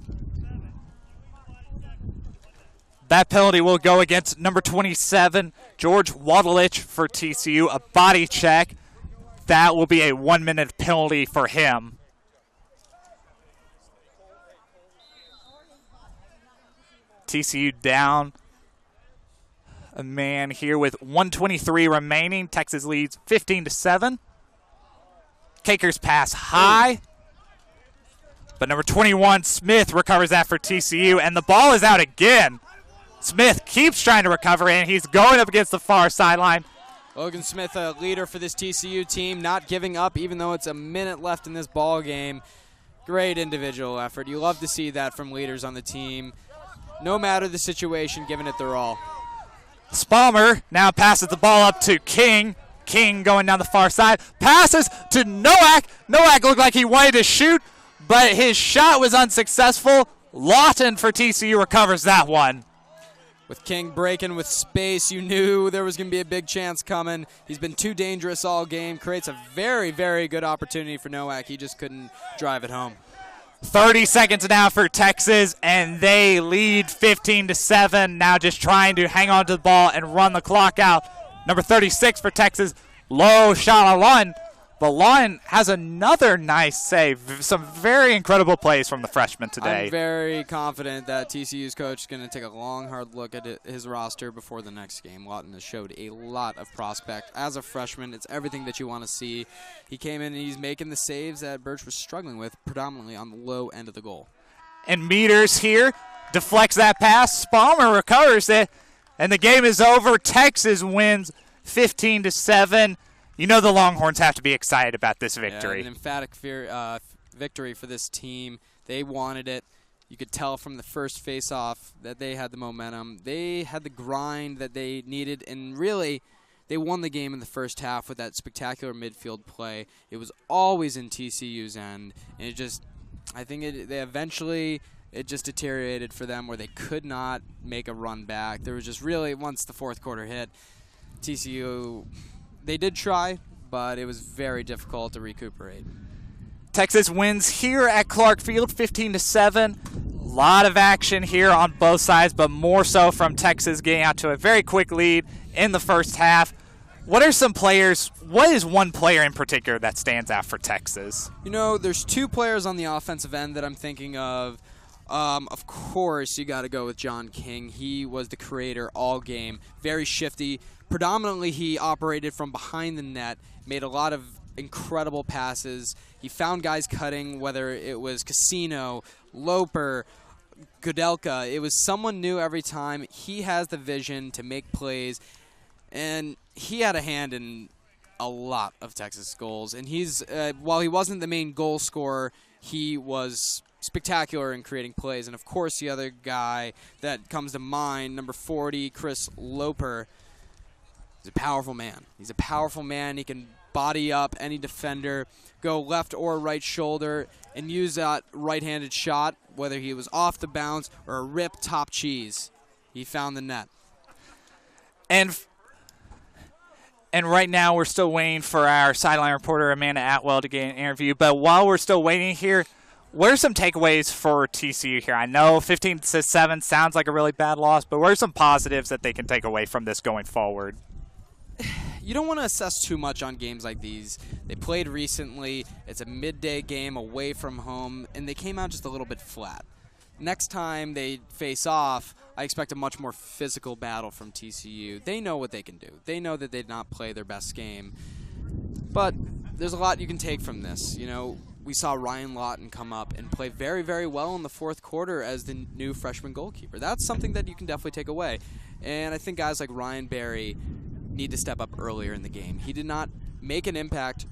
That penalty will go against number 27, George Wadelich for TCU, a body check. That will be a 1-minute penalty for him. TCU down a man here with 1:23 remaining. Texas leads 15-7. Caker's pass high. But number 21, Smith, recovers that for TCU, and the ball is out again. Smith keeps trying to recover, and he's going up against the far sideline. Logan Smith, a leader for this TCU team, not giving up even though it's a minute left in this ball game. Great individual effort. You love to see that from leaders on the team. No matter the situation, giving it their all. Spalmer now passes the ball up to King. King going down the far side. Passes to Nowak. Nowak looked like he wanted to shoot, but his shot was unsuccessful. Lawton for TCU recovers that one. With King breaking with space, you knew there was going to be a big chance coming. He's been too dangerous all game. Creates a very, very good opportunity for Nowak. He just couldn't drive it home. 30 seconds now for Texas, and they lead 15-7. Now just trying to hang on to the ball and run the clock out. Number 36 for Texas, low shot on Lund. But Lund has another nice save. Some very incredible plays from the freshman today. I'm very confident that TCU's coach is going to take a long, hard look at his roster before the next game. Lawton has showed a lot of prospect. As a freshman, it's everything that you want to see. He came in and he's making the saves that Birch was struggling with, predominantly on the low end of the goal. And Meters here deflects that pass. Spalmer recovers it, and the game is over. Texas wins 15-7. You know the Longhorns have to be excited about this victory. Yeah, an emphatic victory for this team. They wanted it. You could tell from the first face-off that they had the momentum. They had the grind that they needed, and really, they won the game in the first half with that spectacular midfield play. It was always in TCU's end, and it just, I think they eventually, it just deteriorated for them where they could not make a run back. There was just really, once the fourth quarter hit, TCU, they did try, but it was very difficult to recuperate. Texas wins here at Clark Field 15-7. A lot of action here on both sides, but more so from Texas getting out to a very quick lead in the first half. What are some players, what is one player in particular that stands out for Texas? You know, there's two players on the offensive end that I'm thinking of. Of course, you got to go with John King. He was the creator all game, very shifty. Predominantly, he operated from behind the net, made a lot of incredible passes. He found guys cutting, whether it was Casino, Loper, Godelka. It was someone new every time. He has the vision to make plays, and he had a hand in a lot of Texas goals. And he's, while he wasn't the main goal scorer, he was spectacular in creating plays. And, of course, the other guy that comes to mind, number 40, Chris Loper. He's a powerful man. He's a powerful man. He can body up any defender, go left or right shoulder, and use that right-handed shot, whether he was off the bounce or a rip top cheese. He found the net. And And right now we're still waiting for our sideline reporter, Amanda Atwell, to get an interview. But while we're still waiting here, what are some takeaways for TCU here? I know 15-7 sounds like a really bad loss, but what are some positives that they can take away from this going forward? You don't want to assess too much on games like these. They played recently. It's a midday game away from home, and they came out just a little bit flat. Next time they face off, I expect a much more physical battle from TCU. They know what they can do. They know that they did not play their best game. But there's a lot you can take from this. You know, we saw Ryan Lawton come up and play very, very well in the fourth quarter as the new freshman goalkeeper. That's something that you can definitely take away. And I think guys like Ryan Berry need to step up earlier in the game. He did not make an impact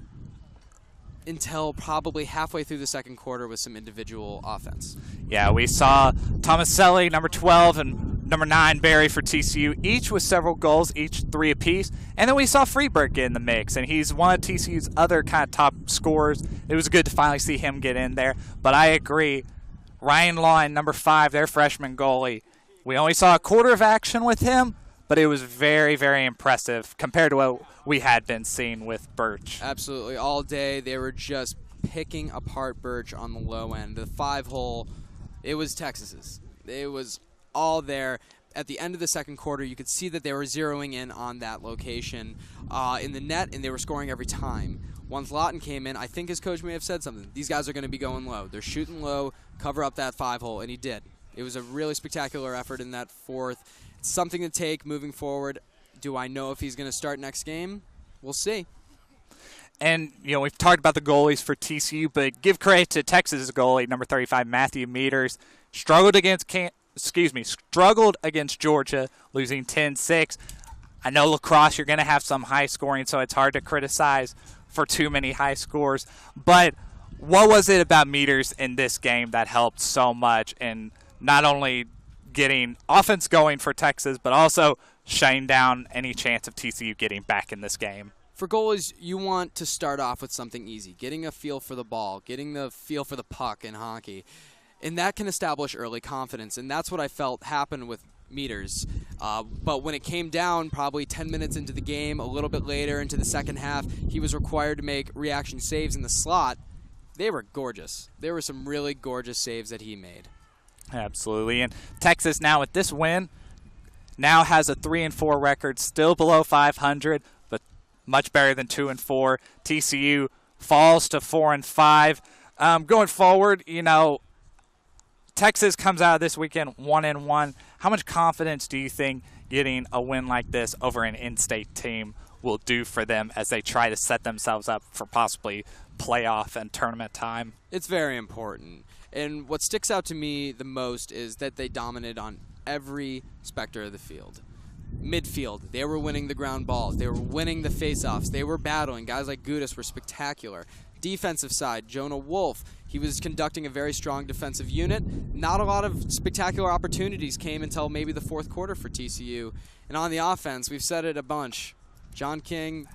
until probably halfway through the second quarter with some individual offense. Yeah, we saw Tomaselli, number 12, and number 9, Barry for TCU, each with several goals, each 3 apiece. And then we saw Freeberg get in the mix, and he's one of TCU's other kind of top scorers. It was good to finally see him get in there. But I agree, Ryan Lawton, number 5, their freshman goalie, we only saw a quarter of action with him, but it was very, very impressive compared to what we had been seeing with Birch. Absolutely. All day they were just picking apart Birch on the low end. The 5-hole, it was Texas's. It was all there. At the end of the second quarter, you could see that they were zeroing in on that location in the net, and they were scoring every time. Once Lawton came in, I think his coach may have said something. These guys are going to be going low. They're shooting low, cover up that 5-hole, and he did. It was a really spectacular effort in that fourth. It's something to take moving forward. Do I know if he's going to start next game? We'll see. And, you know, we've talked about the goalies for TCU, but give credit to Texas' goalie, number 35, Matthew Meters. Struggled against Georgia, losing 10-6. I know Lacrosse, you're going to have some high scoring, so it's hard to criticize for too many high scores. But what was it about Meters in this game that helped so much in not only getting offense going for Texas, but also shutting down any chance of TCU getting back in this game? For goalies, you want to start off with something easy, getting a feel for the ball, getting the feel for the puck in hockey. And that can establish early confidence, and that's what I felt happened with Meters. But when it came down probably 10 minutes into the game, a little bit later into the second half, he was required to make reaction saves in the slot. They were gorgeous. There were some really gorgeous saves that he made. Absolutely. And Texas now with this win now has a 3-4 record, still below 500, but much better than 2-4. TCU falls to 4-5. Going forward, you know, Texas comes out of this weekend 1-1. How much confidence do you think getting a win like this over an in-state team will do for them as they try to set themselves up for possibly playoff and tournament time? It's very important. And what sticks out to me the most is that they dominated on every specter of the field. Midfield, they were winning the ground balls. They were winning the face-offs. They were battling. Guys like Gudis were spectacular. Defensive side, Jonah Wolf, he was conducting a very strong defensive unit. Not a lot of spectacular opportunities came until maybe the fourth quarter for TCU. And on the offense, we've said it a bunch. John King,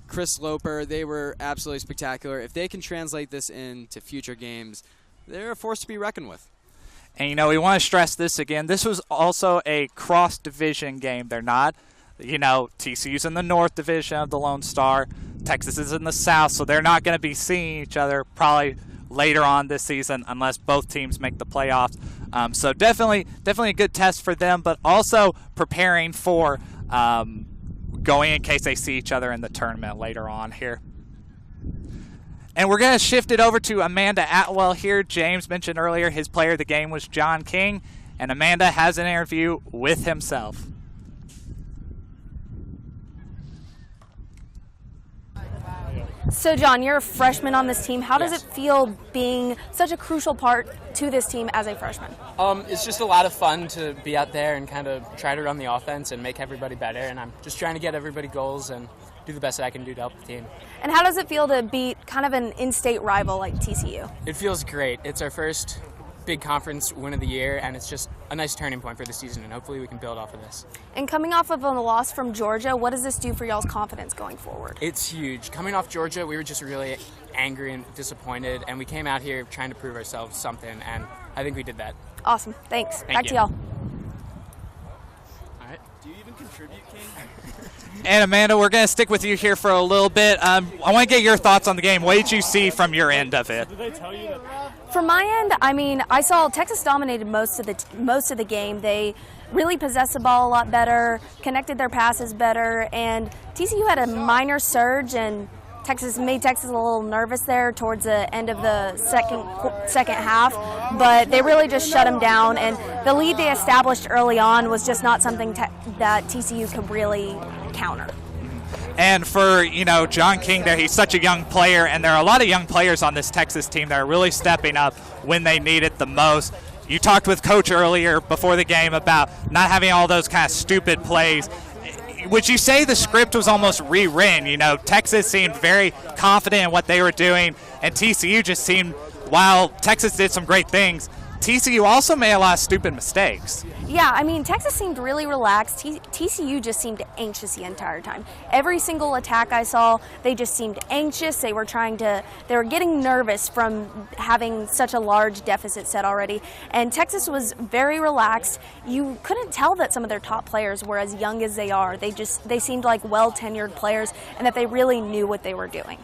Chris Loper, they were absolutely spectacular. If they can translate this into future games, they're a force to be reckoned with. And, you know, we want to stress this again. This was also a cross-division game. They're not, you know, TCU's in the North Division of the Lone Star. Texas is in the South, so they're not going to be seeing each other probably later on this season unless both teams make the playoffs. So definitely a good test for them, but also preparing for going in case they see each other in the tournament later on here. And we're going to shift it over to Amanda Atwell here. James mentioned earlier his player of the game was John King, and Amanda has an interview with himself. So, John, you're a freshman on this team. How does Yes. it feel being such a crucial part to this team as a freshman? It's just a lot of fun to be out there and kind of try to run the offense and make everybody better. And I'm just trying to get everybody goals and do the best that I can do to help the team. And how does it feel to beat kind of an in-state rival like TCU? It feels great. It's our first big conference win of the year, and it's just a nice turning point for the season, and hopefully we can build off of this. And coming off of a loss from Georgia, what does this do for y'all's confidence going forward? It's huge. Coming off Georgia, we were just really angry and disappointed, and we came out here trying to prove ourselves something, and I think we did that. Awesome. Thanks. Thank Back to you. y'all. All right. Do you even contribute, King? And Amanda, we're going to stick with you here for a little bit. I want to get your thoughts on the game. What did you see from your end of it? From my end, I mean, I saw Texas dominated most of the game. They really possessed the ball a lot better, connected their passes better, and TCU had a minor surge, and made Texas a little nervous there towards the end of the second half, but they really just shut them down, and the lead they established early on was just not something that TCU could really counter. And for, John King there, he's such a young player, and there are a lot of young players on this Texas team that are really stepping up when they need it the most. You talked with Coach earlier before the game about not having all those kind of stupid plays. Would you say the script was almost rewritten? Texas seemed very confident in what they were doing, and TCU just seemed, while Texas did some great things, TCU also made a lot of stupid mistakes. Yeah, I mean, Texas seemed really relaxed. TCU just seemed anxious the entire time. Every single attack I saw, they just seemed anxious. They were getting nervous from having such a large deficit set already. And Texas was very relaxed. You couldn't tell that some of their top players were as young as they are. They seemed like well-tenured players, and that they really knew what they were doing.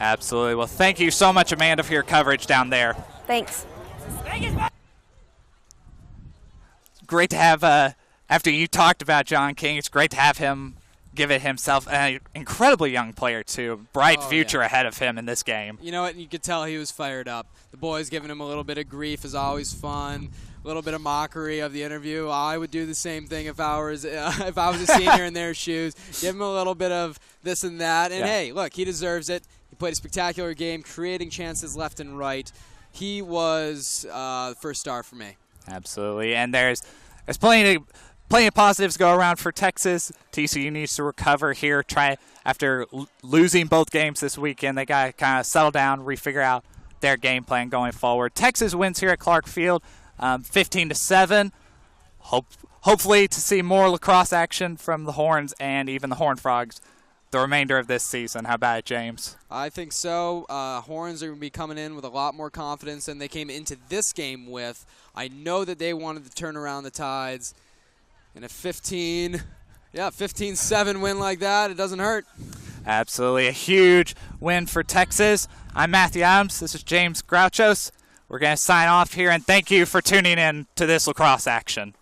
Absolutely. Well, thank you so much, Amanda, for your coverage down there. Thanks. Great to have, after you talked about John King, it's great to have him give it himself. An incredibly young player, too. Bright future ahead of him in this game. You know what? You could tell he was fired up. The boys giving him a little bit of grief is always fun. A little bit of mockery of the interview. I would do the same thing if I was a senior in their shoes. Give him a little bit of this and that. And, hey, look, he deserves it. He played a spectacular game, creating chances left and right. He was the first star for me. Absolutely, and there's plenty of positives to go around for Texas. TCU needs to recover here. After losing both games this weekend, they got to kind of settle down, refigure out their game plan going forward. Texas wins here at Clark Field, 15-7. Hopefully to see more lacrosse action from the Horns and even the Horned Frogs the remainder of this season. How about it, James? I think so. Horns are going to be coming in with a lot more confidence than they came into this game with. I know that they wanted to turn around the tides. In a 15-7 win like that, it doesn't hurt. Absolutely. A huge win for Texas. I'm Matthew Adams. This is James Grouchos. We're going to sign off here, and thank you for tuning in to this lacrosse action.